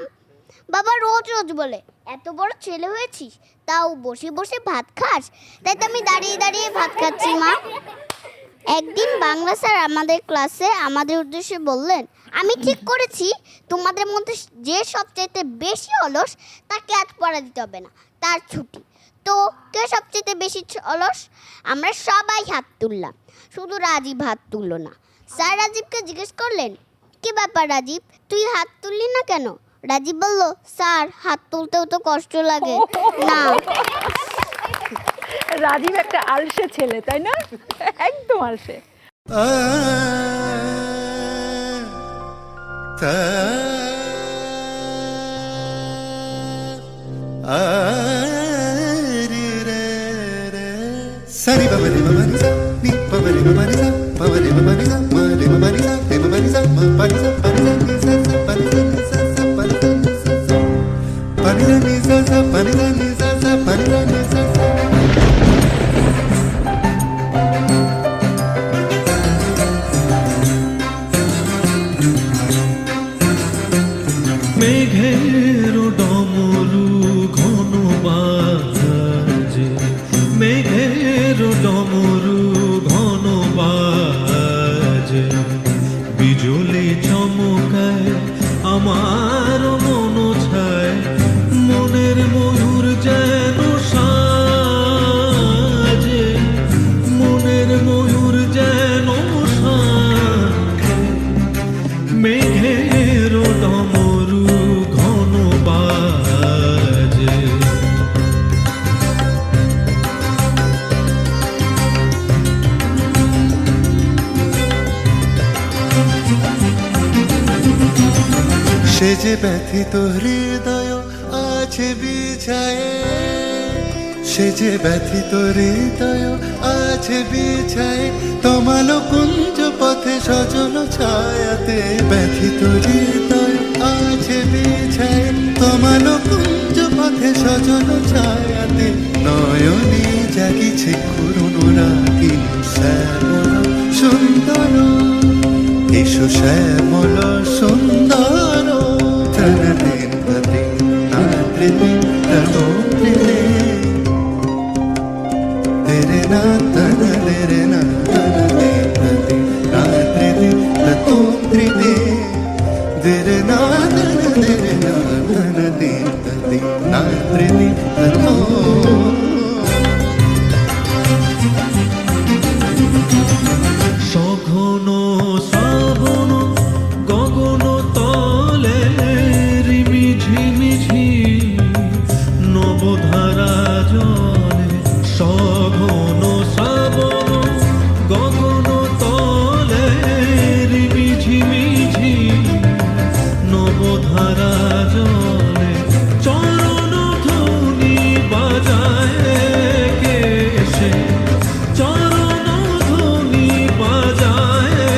বাবা রোজ রোজ বলে, এত বড় ছেলে হয়েছিস, তাও বসে বসে ভাত খাস, তাই তো আমি দাঁড়িয়ে দাঁড়িয়ে ভাত খাচ্ছি মা। একদিন বাংলা স্যার আমাদের ক্লাসে আমাদের উদ্দেশ্যে বললেন, আমি ঠিক করেছি, তোমাদের মধ্যে যে সবচাইতে বেশি অলস তাকে আজ পড়া দিতে হবে না, তার ছুটি। তো কে সবচেয়ে বেশি অলস? আমরা সবাই হাত তুললাম, শুধু রাজীব হাত তুলল না। স্যার রাজীবকে জিজ্ঞেস করলেন, কি ব্যাপার রাজীব, তুই হাত তুললি না কেন? রাজীব বলল, স্যার, হাত তুলতেও তো কষ্ট লাগে না। রাজীব একটা আলসে ছেলে, তাই না? একদম আলসে। Sari baba re baba ni sa, ni baba re baba ni sa, baba re baba ni sa, ma re baba ni sa, re baba ni sa, ma pa ni sa, pa ni sa, ni sa sa, pa ni sa, ni sa sa, pa ni sa, ni sa sa, pa ni sa, ni sa sa, pa ni sa, ni sa sa, pa ni sa, ni sa sa. মেঘের ডমরু ঘন বাজে, মেঘের ডমরু ঘন বাজে, বিজলি চমকায় আমার মন ছায়, মনের ময়ূর যেন সাজে, মনের ময়ূর যেন সাজে, মেঘের ডমরু ঘন বাজে। সে যে ব্যথিত হৃদয় আছে বিছায়ে, সে যে ব্যথিত হৃদয় আছে বিছায়ে, তমালো কুঞ্জ পথে সজল ছায়াতে, ব্যথিত হৃদয় আছে বিছায়ে, তমালো কুঞ্জ পথে সজল ছায়াতে, নয়নে জাগিছে করুণ রাগিনী শ্যামল সুন্দর, এসো শ্যামল সুন্দর, তনদিন প্রতি নাত্রিতে তনোত্রিতে, তেরে না তন তেরে না তনদিন প্রতি নাত্রিতে তনোত্রিতে, তেরে না তন তেরে না তনদিন প্রতি নাত্রিতে তনো। সঘন শ্রাবণ গগন তলে, রিমি ঝিমিঝি নবধারা জলে, সঘন শ্রাবণ গগন তলে, রিমি ঝিমিঝি নবধারা জলে, চরণ ধ্বনি বাজায় কে সে, চরণ ধ্বনি বাজায়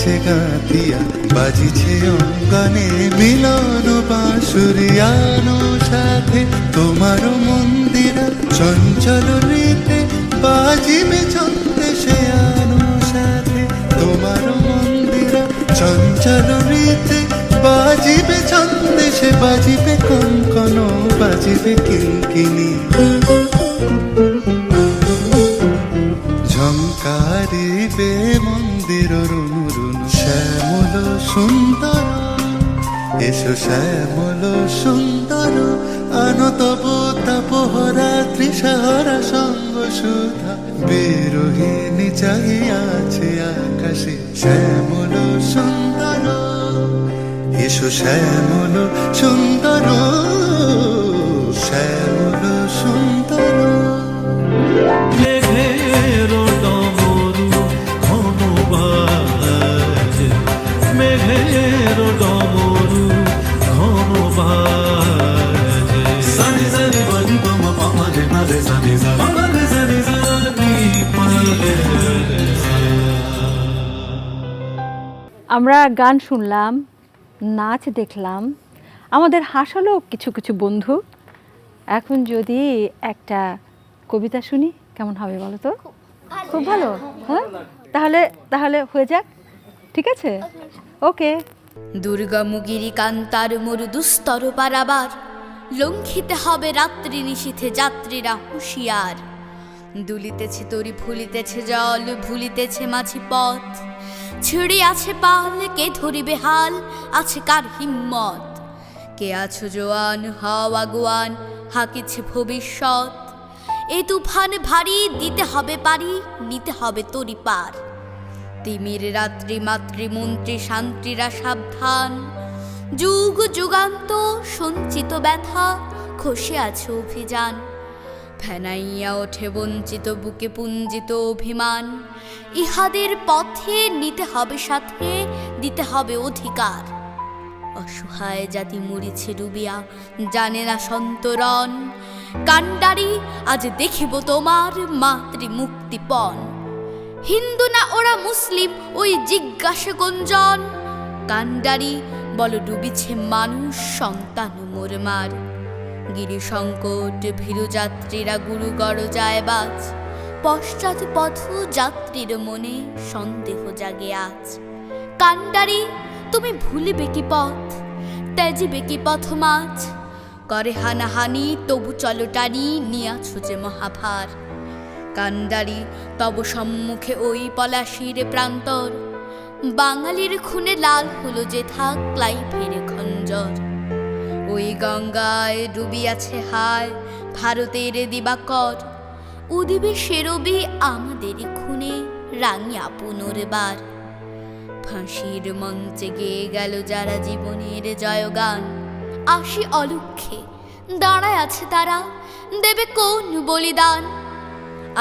হয়েছে গাতিয়া, বাজিছে অঙ্গনে মিলন বাঁশুরিয়ানো সাথে, তোমারও মন্দিরা চঞ্চল রীতে বাজিবে ছন্দে সে আনো সাথে, তোমারও মন্দিরা চঞ্চল রীতে বাজিবে ছন্দে সে, বাজিবে কঙ্কন বাজিবে কিঙ্কিনি, ঝঙ্কারিবে মন্দির রুনু রুনু, শ্যামল সুন্দর এসো শ্যামল সুন্দর, আনো তব তাপহরা ত্রিশারা সঙ্গ সুধা, বিরোহিণী চাহিয়াছে আকাশে, শ্যামল সুন্দর এসো শ্যামল সুন্দর, শ্যামল সুন্দর। মেঘের ডমরু ঘন বাজে, মেঘের ডমরু ঘন বাজে, সানি সানি বানি বামা পামারে মারে সানি সা, পামারে সানি সানি পারে। আমরা গান শুনলাম, নাচ দেখলাম, আমাদের হাসালো কিছু কিছু বন্ধু। এখন যদি একটা কবিতা শুনি কেমন হবে বলো তো? খুব ভালো, হ্যাঁ তাহলে তাহলে হয়ে যাক, ঠিক আছে, ওকে। দুর্গমগিরি কান্তার মরু দুস্তর পারাবার, লঙ্ঘিতে হবে রাত্রি নিশীথে যাত্রীরা হুঁশিয়ার। দুলিতেছে তরি ভুলিতেছে জল, ভুলিতেছে মাঝি পথ, ছিঁড়ে আছে পাল, কে ধরিবে হাল, আছে কার হিম্মত। কে আছো জোয়ান হও আগুয়ান, হাকিছে ভবিষ্যৎ। এ তুফান ভারী, দিতে হবে পারি, নিতে হবে তরি পার। তিমির রাত্রি মাতৃমন্ত্রী শান্তিরা সাবধান, যুগ যুগান্ত সঞ্চিত ব্যথা, খসে আছে অভিযান। ফেনাইয়া ওঠে বঞ্চিত বুকে পুঞ্জিত অভিমান, ইহাদের পথে নিতে হবে সাথে, দিতে হবে অধিকার। অসহায় জাতি মরিছে ডুবিয়া, জানে না সন্তরণ। কান্ডারি আজ দেখিব তোমার মাতৃ মুক্তিপণ। হিন্দু না ওরা মুসলিম ওই জিজ্ঞাসা গুঞ্জন, কান্ডারি বল ডুবিছে মানুষ সন্তান মোরমার। গিরি সংকট ভীরু যাত্রীরা গুরু গড় যায় বাজ, পশ্চাৎ পথ যাত্রীর মনে সন্দেহ জাগে আজ। কান্ডারি তুমি ভুলিবে কি পথ, ত্যাজিবে কি পথ মাঝ। করে হানাহানি তবু চলো টানি, নিয়াছ যে মহাভার। কান্ডারি তব সম্মুখে ওই পলাশির প্রান্তর, বাঙালির খুনে লাল হলো যে থাক ক্লাইভের খঞ্জর। ওই গঙ্গায় ডুবিয়াছে হায় ভারতের দিবাকর, উদিবে সেরবি আমাদের খুনে রাঙিয়া পুনর্বার। ফাঁসির মঞ্চে গেয়ে গেল যারা জীবনের জয়গান, আসি অলক্ষে দাঁড়ায় আছে তারা, দেবে কোন বলিদান।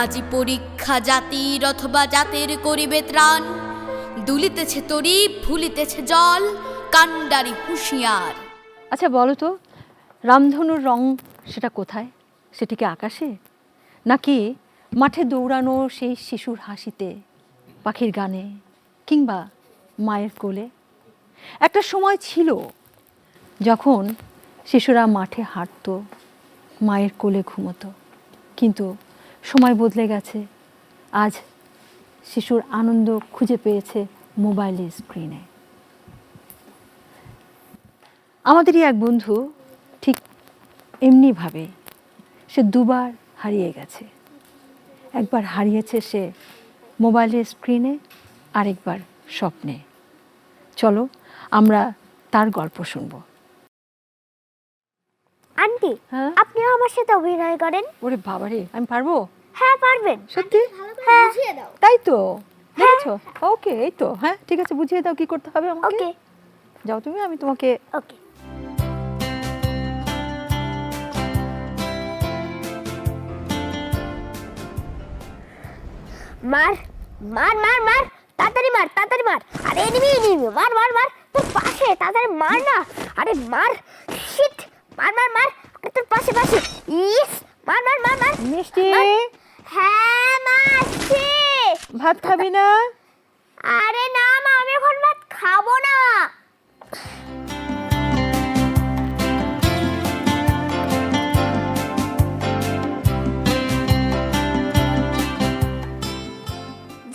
আজি পরীক্ষা জাতির অথবা জাতের করিবে ত্রাণ, দুলিতেছে তরি ভুলিতেছে জল, কান্ডারি হুঁশিয়ার। আচ্ছা বলো তো, রামধনুর রং সেটা কোথায়? সেটি কি আকাশে, নাকি মাঠে দৌড়ানো সেই শিশুর হাসিতে, পাখির গানে, কিংবা মায়ের কোলে? একটা সময় ছিল যখন শিশুরা মাঠে হাঁটতো, মায়ের কোলে ঘুমোতো, কিন্তু সময় বদলে গেছে। আজ শিশুর আনন্দ খুঁজে পেয়েছে মোবাইলের স্ক্রিনে। আমাদেরই এক বন্ধু ঠিক এমনিভাবে সে দুবার হারিয়ে গেছে। একবার হারিয়েছে সে মোবাইলের স্ক্রিনে, আরেকবার স্বপ্নে। চলো আমরা তার গল্প শুনবো। আন্টি, আপনিও আমার সাথে অভিনয় করেন? ওরে বাবারে, আমি পারবো? হ্যাঁ পারবেন। সত্যি? হ্যাঁ। তাই তো, দেখেছো? ওকে, এই তো, হ্যাঁ ঠিক আছে, বুঝিয়ে দাও কি করতে হবে আমাকে। ওকে, যাও তুমি, আমি তোমাকে। ওকে। মার মার মার মার, তাড়াতাড়ি মার, তাড়াতাড়ি মার। আরে এনিমি এনিমি, মার মার মার, তোর পাশে, তাড়াতাড়ি মার না। আরে মার, শিট, মার মার মার, আরে তোর পাশে পাশে। ইস, মার মার মার মার। মিষ্টি, হ্যাঁ মা আসছি। ভাত খাবি না? আরে না মা, আমি এখন খাবো না।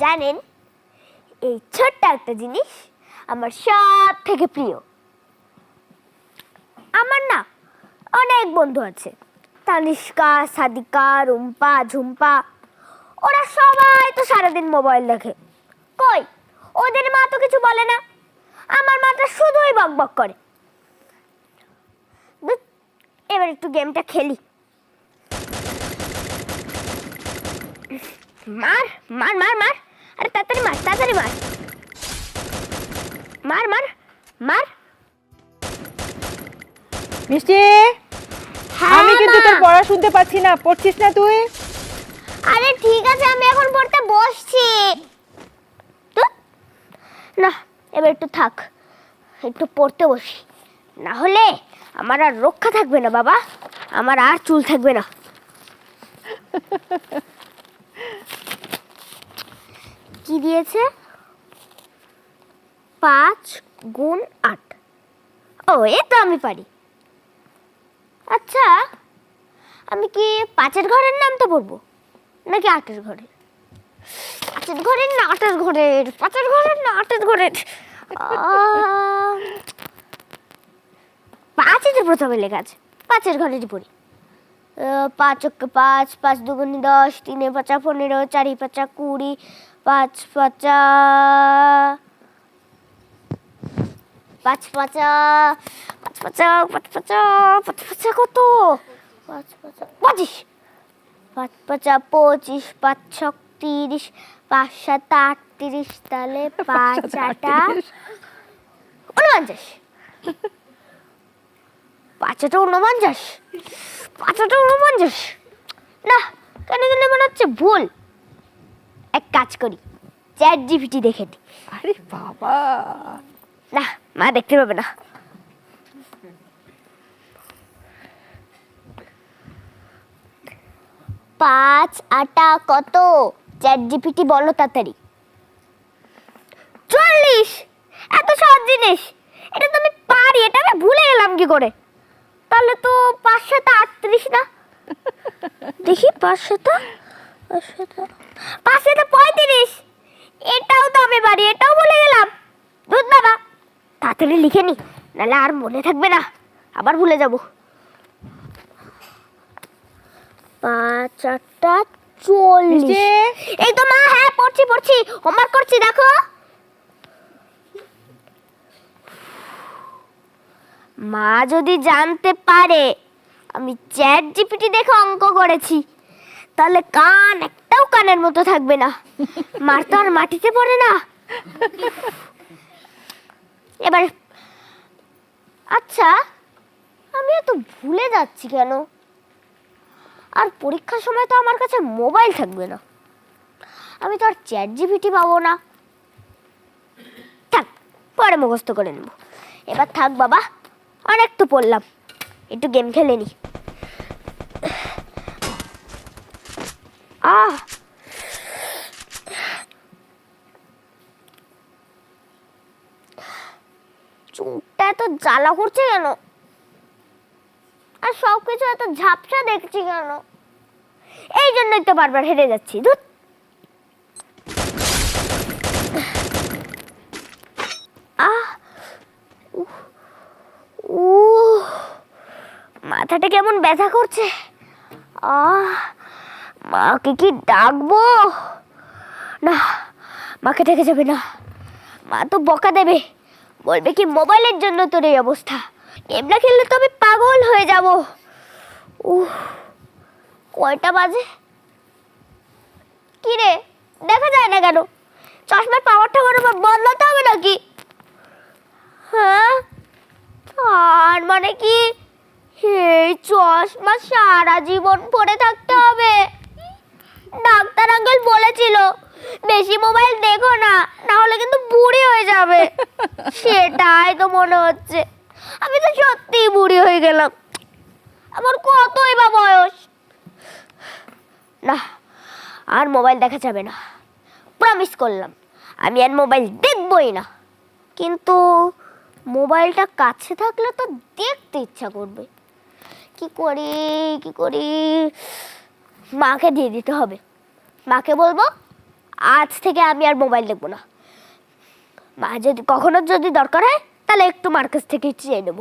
জানেন, এই ছোট্ট একটা জিনিস আমার সব থেকে প্রিয়। আমার না অনেক বন্ধু আছে, তানিষ্কা, সাদিকা, রুম্পা, ঝুম্পা। ওরা সবাই তো সারাদিন মোবাইল দেখে। কই, ওদের মা তো কিছু বলে না, আমার মাটা শুধুই বকবক করে। ধুৎ, এবার একটু গেমটা খেলি। মার মার মার মার, আরে তাড়াতাড়ি মার, তাড়াতাড়ি মার, মার মার মার। মিষ্টি, আমি কিন্তু তোর পড়া শুনতে পাচ্ছি না, পড়ছিস না তুই? আরে ঠিক আছে, আমি এখন পড়তে বসছি। না, এবার একটু থাক, একটু পড়তে বসি, না হলে আমার আর রক্ষা থাকবে না বাবা, আমার আর চুল থাকবে না। কি দিয়েছে? 5 গুণ 8। ও, এ তো আমি পারি। আচ্ছা, আমি কি 5-এর ঘরের নামটা পড়বো নাকি 8-এর ঘরের? 5-এর ঘরের না 8-এর ঘরের? 5-এর ঘরের না 8-এর ঘরের? 5-ই তো প্রথমে লেখা আছে, 5-এর ঘরেরই পড়ি। 5 × 5, 5 × 2 = 10, 3 × 5 = 15, 4 × 5 = 20, 5 × 5 কত? 5 × 5 = 25, 5 × 5 = 25, 5 × 6 = 30, 5 × 7 = 38, তাহলে 5 × 8 = 49। 5 × 8 = 49, 5 × 8 = 49। না, কেন কেন মনে হচ্ছে ভুল। এক কাজ করি, ChatGPT দেখে নি। আরে বাবা, না, মা দেখতে পাবে না। পাঁচ আটা কত? ChatGPT বলো তাড়াতাড়ি। 40। এত সহজ জিনিস, এটা তো আমি পারি, এটা আমি ভুলে গেলাম কি করে? তাহলে তো 5 × 7 = 38 না? দেখি, 5 × 7 = 35। এটাও তো আমি পারি, এটাও ভুলে গেলাম। দুধ বাবা, তাড়াতাড়ি লিখে নি, নাহলে আর মনে থাকবে না, আবার ভুলে যাব। 5 × 8 = 40। এই তো মা, হ্যাঁ পড়ছি, হোমওয়ার্ক করছি, দেখো। মা যদি জানতে পারে আমি ChatGPT দেখে অঙ্ক করেছি, তাহলে একটাও কানের মতো থাকবে না। মার তো আর মাটিতে পড়ে না। এবার আচ্ছা, আমি এত ভুলে যাচ্ছি কেন? আর পরীক্ষার সময় তো আমার কাছে মোবাইল থাকবে না, আমি তো আর ChatGPT পাবো না। থাক, পরে মুখস্থ করে নেব। এবার থাক বাবা, অনেক তো পড়লাম, একটু গেম খেলে নি। চোখটা এত জ্বালা করছে কেন? আর সবকিছু এত ঝাপসা দেখছি কেন? এই জন্যই তো বারবার হেরে যাচ্ছি। ধুৎ। মাথাটা কেমন ব্যথা করছে। মাকে কি ডাকবো? না, মাকে ডেকে যাবে না, মা তো বকা দেবে, বলবে কি মোবাইলের জন্য তোর এই অবস্থা, গেম না খেললে তো আমি পাগল হয়ে যাব। কয়টা বাজে? কি রে, দেখা যায় না কেন? চশমার পাওয়ারটা বদলাতে হবে নাকি? হ্যাঁ, আর মানে কি এই চশমা সারা জীবন পরে থাকতে হবে? ডাক্তার আঙ্কেল বলেছিল বেশি মোবাইল দেখো না, না হলে কিন্তু বুড়ি হয়ে যাবে। সেটাই তো মনে হচ্ছে, আমি তো সত্যিই বুড়ি হয়ে গেলাম। আমার কতই বা বয়স। না, আর মোবাইল দেখা যাবে না, প্রমিস করলাম, আমি আর মোবাইল দেখবই না। কিন্তু মোবাইলটা কাছে থাকলে তো দেখতে ইচ্ছা করবে। কি করি, মাকে দিয়ে দিতে হবে। মাকে বলবো আজ থেকে আমি আর মোবাইল দেখবো না। মা যদি কখনো যদি দরকার হয় তাহলে একটু মার কাছ থেকে চেয়ে নেব।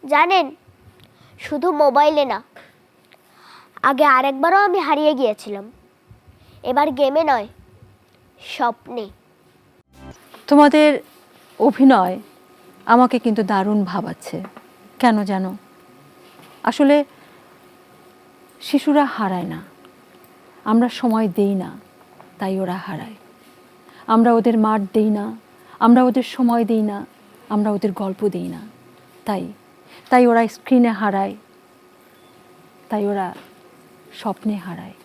জানেন, শুধু মোবাইলে না, আগে আরেকবারও আমি হারিয়ে গিয়েছিলাম। এবার গেমে নয়, স্বপ্নে। তোমাদের অভিনয় আমাকে কিন্তু দারুণ ভাবাচ্ছে। কেন জানো? আসলে শিশুরা হারায় না, আমরা সময় দেই না, তাই ওরা হারায়। আমরা ওদের মাঠ দেই না, আমরা ওদের সময় দেই না, আমরা ওদের গল্প দেই না, তাই ওরা স্ক্রিনে হারায়, তাই ওরা স্বপ্নে হারায়।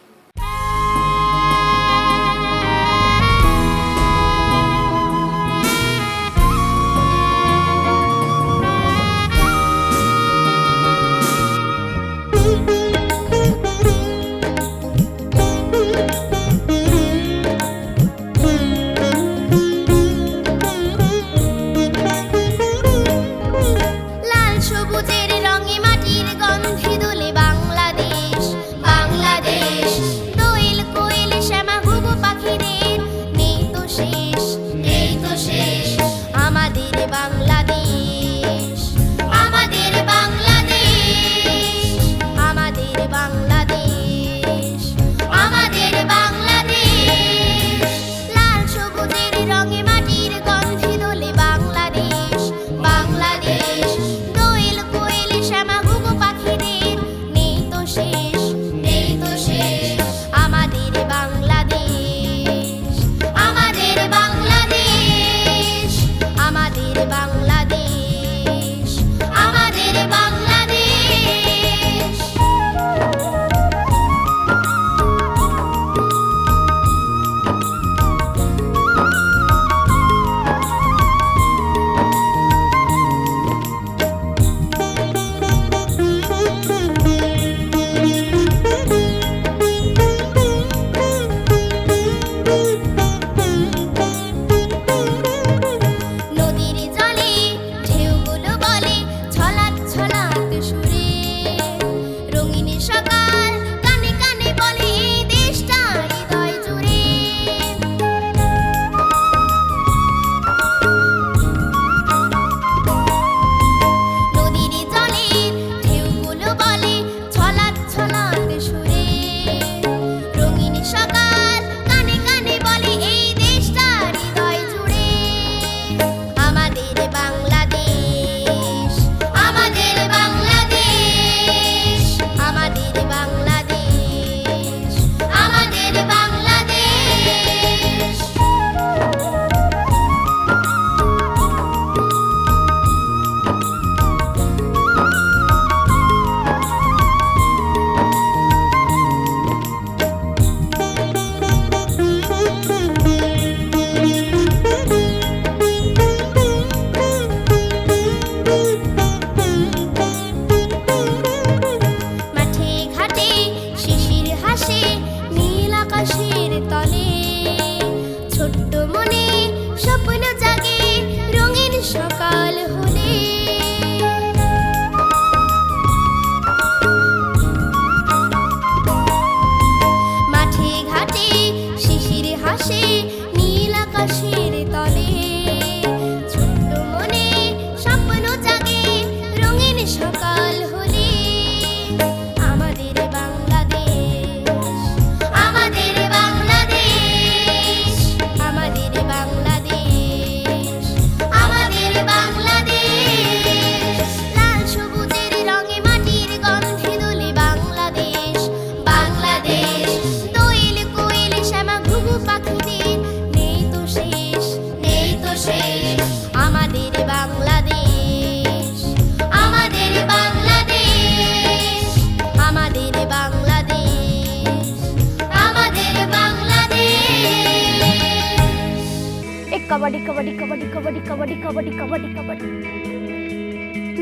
লাল সবুজের রঙে মাটির গন্ধে দোলে বাংলাদেশ, বাংলাদেশ। দোয়েল কোয়েল শ্যামা ঘুঘু পাখিদের নেই তো শেষ, নেই তো শেষ। আমাদের বাংলাদেশ, আমাদের বাংলাদেশ, আমাদের বাংলাদেশ, আমাদের বাংলাদেশ। লাল সবুজের রঙে মাটির গন্ধে দোলে বাংলাদেশ, বাংলাদেশ। দোয়েল কোয়েল শ্যামা ঘুঘু পাখিদের নেই তো শেষ, নেই তো শেষ। আমাদের বাংলাদেশ, আমাদের বাংলাদেশ, আমাদের বাংলাদেশ, আমাদের বাংলাদেশ। নদীর জলে ঢেউগুলো বলে ছলাৎ ছলাৎ সুরে। রঙিন সকাল কানে কানে বলে এই দেশটা হৃদয় জুড়ে। নদীর জলে ঢেউগুলো বলে ছলাৎ ছলাৎ সুরে। রঙিন সকাল কানে কানে বলে এই দেশটা হৃদয় জুড়ে। আমাদের বাংলাদেশ, আমাদের বাংলাদেশ, আমাদের বাংলাদেশ, আমাদের বাংলাদেশ। মাঠে ঘাটে শিশির হাসে নীল আকাশের তলে। ছোট্ট মনে স্বপ্ন জাগে রঙিন সকাল হলে। মাঠে ঘাটে শিশির হাসে নীল আকাশের তলে। ছোট্ট মনে স্বপ্ন জাগে রঙিন সকাল হলে। আমাদের বাংলাদেশ, আমাদের বাংলাদেশ, আমাদের বাংলাদেশ, আমাদের বাংলাদেশ। লাল সবুজের রঙে মাটির গন্ধে দোলে বাংলাদেশ, বাংলাদেশ। দোয়েল কোয়েল শ্যামা ঘুঘু পাখিদের নেই তো শেষ, নেই তো শেষ। আমাদের বাংলাদেশ, আমাদের বাংলাদেশ, আমাদের বাংলাদেশ, আমাদের বাংলাদেশ। এই কাবাডি কাবাডি কাবাডি কাবাডি কাবাডি কাবাডি কাবাডি কাবাডি।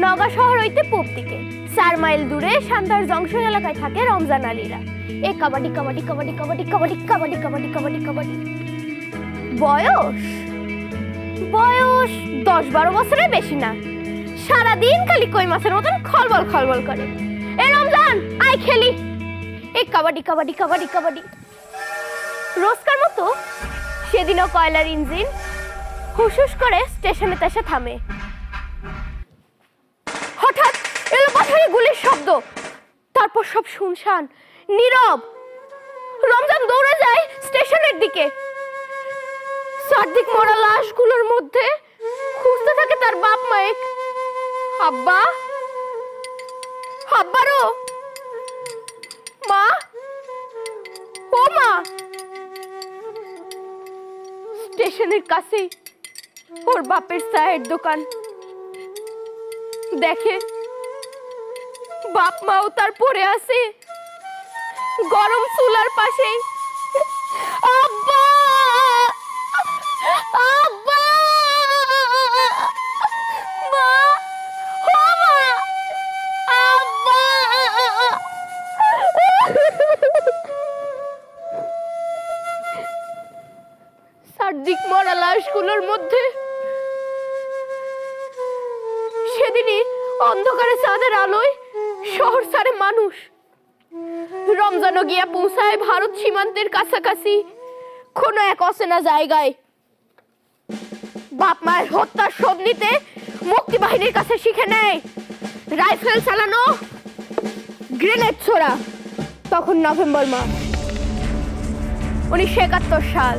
নওগাঁ শহর হইতে পূব দিকে 4 মাইল দূরে শান্তার জংশন এলাকায় থাকে রমজান আলীরা। এই কাবাডি কাবাডি কাবাডি কাবাডি কাবাডি কাবাডি কাবাডি কাবাডি কাবাডি। বয়স বয়স 10-12 বছরের বেশি না। সারাদিন খালি কই মাছের মতন খলবল খলবল করে। এ রমজান আয় খেলি, এই কাবাডি কাবাডি কাবাডি কাবাডি। রোজকার মতো সেদিনও কয়লার ইঞ্জিন হুসহুস করে স্টেশনে এসে থামে। হঠাৎ এলো পাথরে গুলির শব্দ, তারপর সব শুনশান নীরব। রমজান দৌড়ে যায় স্টেশনের দিকে। চারদিক মরা লাশগুলোর মধ্যে খুঁজতে থাকে তার বাপ মায়ের। আব্বা, আব্বারও মা, ও মা। স্টেশনের কাছে ওর বাপের চায়ের দোকান। দেখে বাপ মাও তার পড়ে আছে গরম চুলার পাশে। আব্বা, আব্বা, মা, ও মা, আব্বা। চারদিক মরা লাশগুলোর মধ্যে সেদিনই অন্ধকারে চাঁদের আলোয় শহর ছাড়ে মানুষ। রমজানও গিয়া পৌঁছায় ভারত সীমান্তের কাছাকাছি কোনো এক অচেনা জায়গায়। বাপ মায়ের হত্যার শোধ নিতে মুক্তি বাহিনীর কাছে শিখে নেয় রাইফেল চালানো, গ্রেনেড ছোড়া। তখন নভেম্বর মাস 1971 সাল।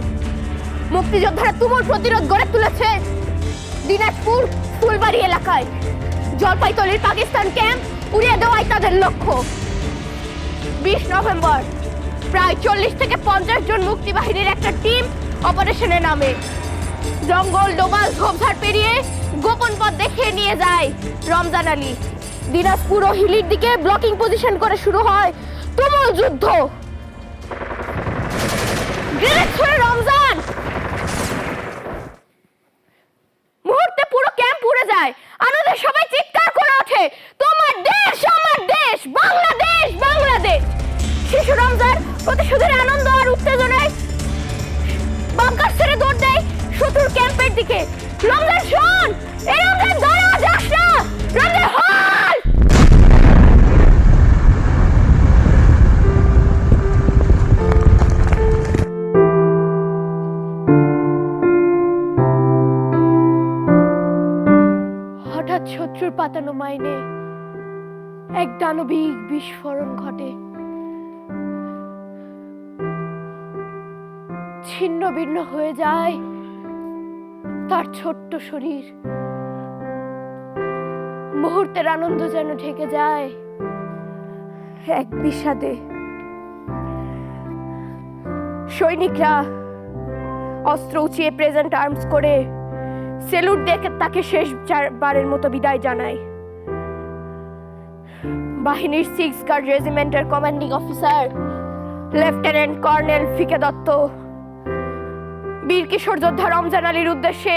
মুক্তিযোদ্ধারা তুমুল প্রতিরোধ গড়ে তুলেছে দিনাজপুর ফুলবাড়ি এলাকায়। জলপাইতলির পাকিস্তান ক্যাম্প উড়িয়ে দেওয়াই তাদের লক্ষ্য। 20 নভেম্বর প্রায় 40 থেকে 50 জন মুক্তিবাহিনীর একটা টিম অপারেশনে নামে। জঙ্গল, ডোবাল, ঝোপঝাড় পেরিয়ে গোপন পথ দেখিয়ে নিয়ে যায় রমজান আলী। দিনাজপুর ও হিলির দিকে ব্লকিং পজিশন করে শুরু হয় তুমুল যুদ্ধ। গ্রেনেড ছুড়ে রমজান, মুহূর্তে পুরো ক্যাম্প উড়ে যায়। আনন্দে সবাই চিৎকার করে ওঠে, তোমার দেশ আমার দেশ, বাংলাদেশ বাংলাদেশ। শিশু রমজান প্রতিশোধের আনন্দ আর উত্তেজনায় বাংকার ছেড়ে দৌড় দেয় শত্রুর ক্যাম্পের দিকে। রমজান শোন, এই রমজান দাঁড়া, যাস না, রমজান হল। হঠাৎ শত্রুর পাতানো মাইনে এক দানবিক বিস্ফোরণ ঘটে। ছিন্ন ভিন্ন হয়ে যায় তার ছোট্ট শরীর। মুহূর্তের আনন্দ যেন ঢেকে যায় এক বিষাদে। সৈনিকরা অস্ত্র উঁচিয়ে প্রেজেন্ট আর্মস করে সেলুট দেখে তাকে শেষবারের মতো বিদায় জানায়। বাহিনীর 6 গার্ড রেজিমেন্টের কমান্ডিং অফিসার লেফটেন্যান্ট কর্নেল ফিকে দত্ত বীর কিশোর যোদ্ধা রমজান আলীর উদ্দেশ্যে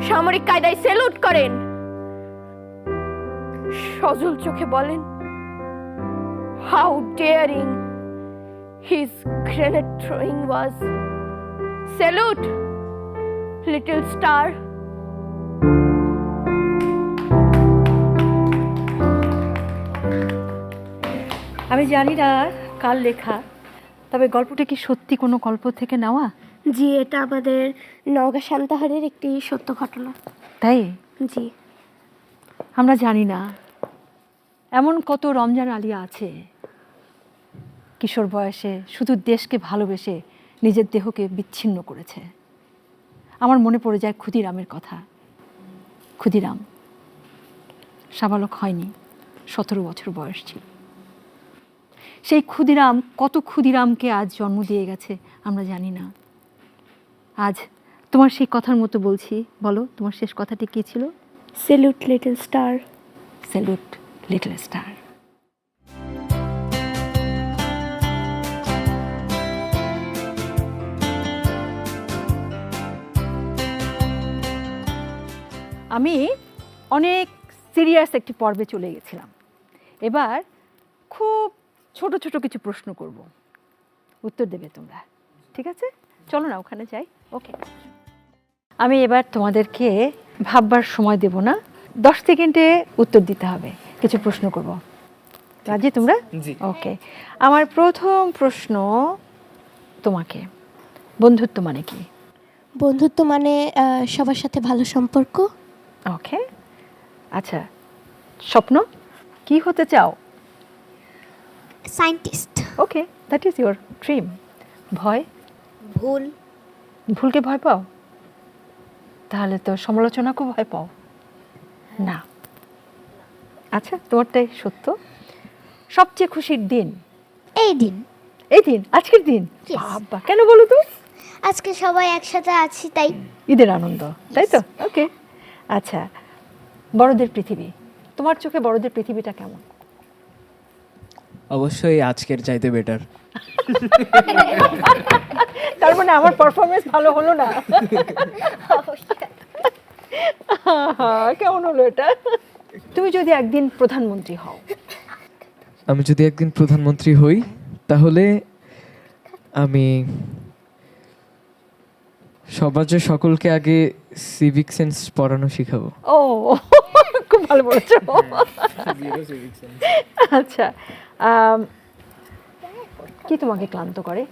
সামরিক কায়দায় সেলুট করেন। সজল চোখে বলেন, how daring his grenade throwing was. Salute little star. আমি জানি না কার লেখা, তবে গল্পটা কি সত্যি কোনো গল্প থেকে নেওয়া? জি, এটা আমাদের নওগাঁ সান্তাহারের একটি সত্য ঘটনা। তাই? জি। আমরা জানি না এমন কত রমজান আলী আছে কিশোর বয়সে শুধু দেশকে ভালোবেসে নিজের দেহকে বিচ্ছিন্ন করেছে। আমার মনে পড়ে যায় ক্ষুদিরামের কথা। ক্ষুদিরাম সাবালক হয়নি, 17 বছর বয়স ছিল। সেই ক্ষুদিরাম কত ক্ষুদিরামকে আজ জন্ম দিয়ে গেছে আমরা জানি না। আজ তোমার সেই কথার মতো বলছি, বলো তোমার শেষ কথাটি কী ছিল? Salute little star. Salute little star. আমি অনেক সিরিয়াস একটি পর্বে চলে গেছিলাম। এবার খুব ছোট ছোট কিছু প্রশ্ন করব, উত্তর দেবে তোমরা, ঠিক আছে? চলো না ওখানে যাই। ওকে। আমি এবার তোমাদেরকে ভাববার সময় দেব না, 10 সেকেন্ডে উত্তর দিতে হবে। কিছু প্রশ্ন করব, রাজি তোমরা? জি। ওকে, আমার প্রথম প্রশ্ন তোমাকে, বন্ধুত্ব মানে কি? বন্ধুত্ব মানে সবার সাথে ভালো সম্পর্ক। ওকে, আচ্ছা, স্বপ্ন কি হতে চাও? Scientist. Okay, that is your dream. ভয়? ভুলকে ভয় পাও? তাহলে তো সমালোচনাকেও ভয় পাও না। আচ্ছা, তোমারটাই সত্য। সবচেয়ে খুশির দিন? এই দিন। এই দিন, আজকের দিন? বাবা, কেন বলো তো? আজকে সবাই একসাথে আছি তাই। ঈদের আনন্দ, তাই তো? ওকে, আচ্ছা, বড়দের পৃথিবী, তোমার চোখে বড়দের পৃথিবীটা কেমন? অবশ্যই আজকের চাইতে বেটার। তার মানে আমার পারফরমেন্স ভালো হলো না? কেমন হলো এটা? তুমি যদি একদিন প্রধানমন্ত্রী হও? আমি যদি একদিন প্রধানমন্ত্রী হই তাহলে আমি সমাজের সকলকে আগে সিভিক সেন্স পড়ানো শিখাবো। ও, খুব ভালো বলেছো। আচ্ছা, কি তোমাকে ক্লান্ত করে?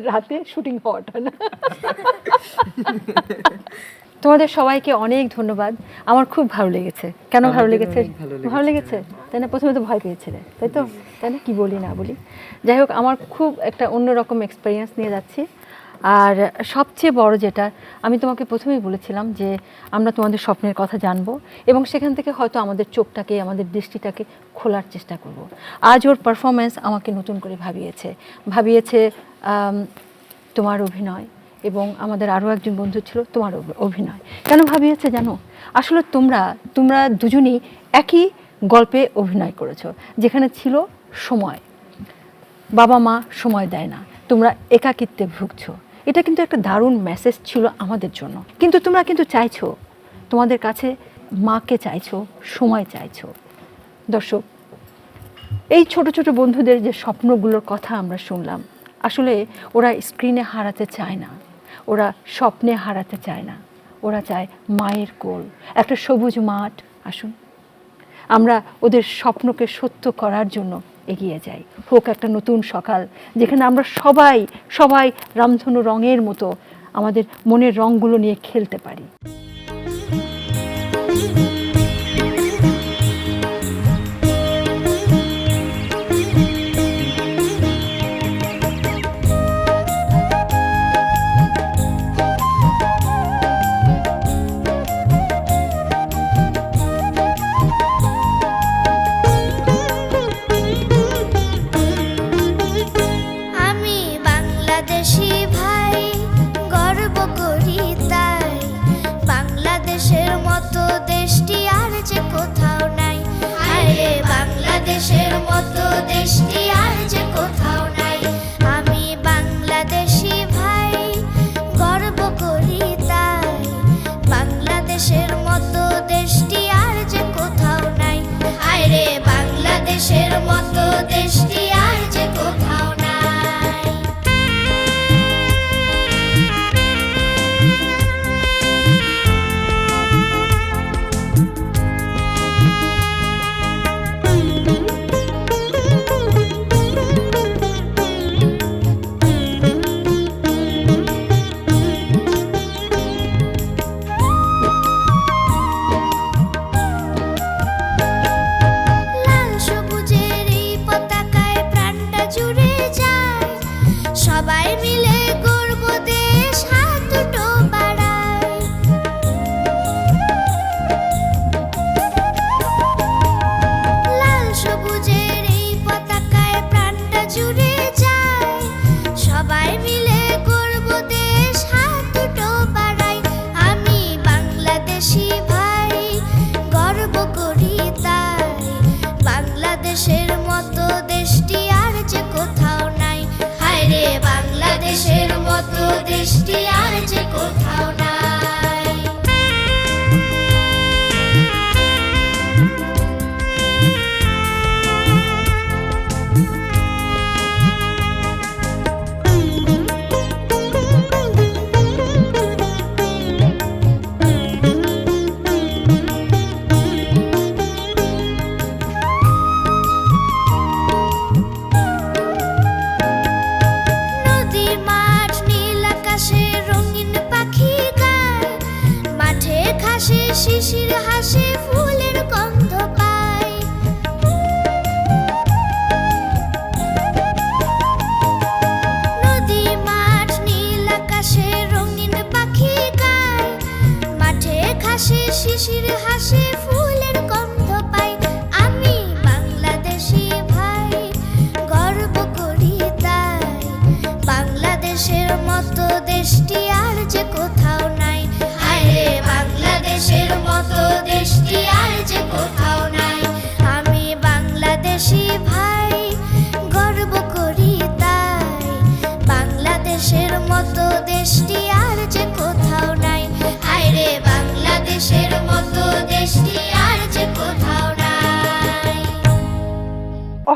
রাতে শুটিং হওয়াটা না? তোমাদের সবাইকে অনেক ধন্যবাদ, আমার খুব ভালো লেগেছে। কেন ভালো লেগেছে? ভালো লেগেছে, তাই না? প্রথমে তো ভয় পেয়েছিলে, তাই তো? তাই না? কি বলি না বলি, যাই হোক, আমার খুব একটা অন্যরকম এক্সপিরিয়েন্স নিয়ে যাচ্ছি। আর সবচেয়ে বড় যেটা, আমি তোমাকে প্রথমেই বলেছিলাম যে আমরা তোমাদের স্বপ্নের কথা জানবো এবং সেখান থেকে হয়তো আমাদের চোখটাকে, আমাদের দৃষ্টিটাকে খোলার চেষ্টা করব। আজ ওর পারফরমেন্স আমাকে নতুন করে ভাবিয়েছে তোমার অভিনয়, এবং আমাদের আরও একজন বন্ধু ছিল, তোমার অভিনয়। কেন ভাবিয়েছে জানো? আসলে তোমরা দুজনেই একই গল্পে অভিনয় করেছো, যেখানে ছিল সময়, বাবা মা সময় দেয় না, তোমরা একাকিত্বে ভুগছো। এটা কিন্তু একটা দারুণ মেসেজ ছিল আমাদের জন্য। কিন্তু তোমরা কিন্তু চাইছো, তোমাদের কাছে মাকে চাইছো, সময় চাইছো। দর্শক, এই ছোট ছোট বন্ধুদের যে স্বপ্নগুলোর কথা আমরা শুনলাম, আসলে ওরা স্ক্রিনে হারাতে চায় না, ওরা স্বপ্নে হারাতে চায় না, ওরা চায় মায়ের কোল, একটা সবুজ মাঠ। আসুন আমরা ওদের স্বপ্নকে সত্য করার জন্য এগিয়ে যাই। হোক একটা নতুন সকাল, যেখানে আমরা সবাই রামধনু রঙের মতো আমাদের মনের রঙগুলো নিয়ে খেলতে পারি। আমি বাংলাদেশি ভাই, গর্ব করি তাই। বাংলাদেশের মতো দেশটি আর যে কোথাও নাই। আরে বাংলাদেশের মতো দেশটি আর যে কোথাও নাই। আমি বাংলাদেশি ভাই, গর্ব করি তাই। বাংলাদেশের মতো দেশটি আর যে কোথাও নাই। আরে বাংলাদেশের মতো দেশটি আর যে কোথাও নাই। লাল সবুজের এই পতাকায় প্রাণটা জুড়ে যায়। সবাই মিলে গর্ব দেশ, হাত দুটো বাড়ায়। লাল সবুজের এই পতাকায় প্রাণটা জুড়ে যায়। সবাই মিলে গর্ব দেশ, হাত দুটো বাড়ায়। আমি বাংলাদেশি ভাই, গর্ব করি তাই। বাংলাদেশের মতো দেশটি আর যে কোথাও নাই। হায় রে বাংলাদেশের মতো দেশটি আর যে কোথাও নাই। মতো দেশটি আর যে কোথাও নাই, হায়রে বাংলাদেশের মতো দেশটি আর যে কোথাও নাই।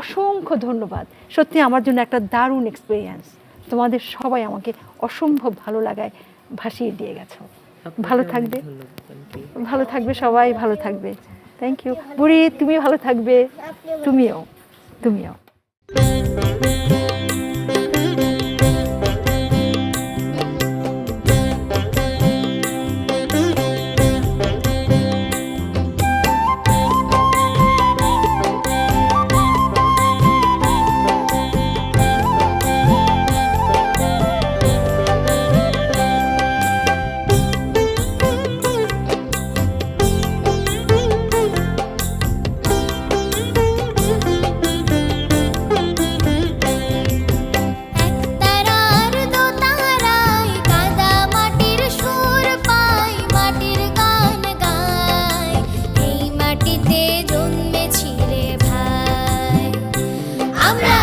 অসংখ্য ধন্যবাদ, সত্যি আমার জন্য একটা দারুণ এক্সপিরিয়েন্স। তোমাদের সবাই আমাকে অসম্ভব ভালো লাগায় ভাসিয়ে দিয়ে গেছো। ভালো থাকবে, ভালো থাকবে সবাই, ভালো থাকবে। থ্যাংক ইউ বুড়ি, তুমি ভালো থাকবে, তুমিও তুমিও। একতারার দোতারায় কাদা মাটির সুর পাই, মাটির গান গাই, এই মাটিতে জন্মেছি রে ভাই। আমরা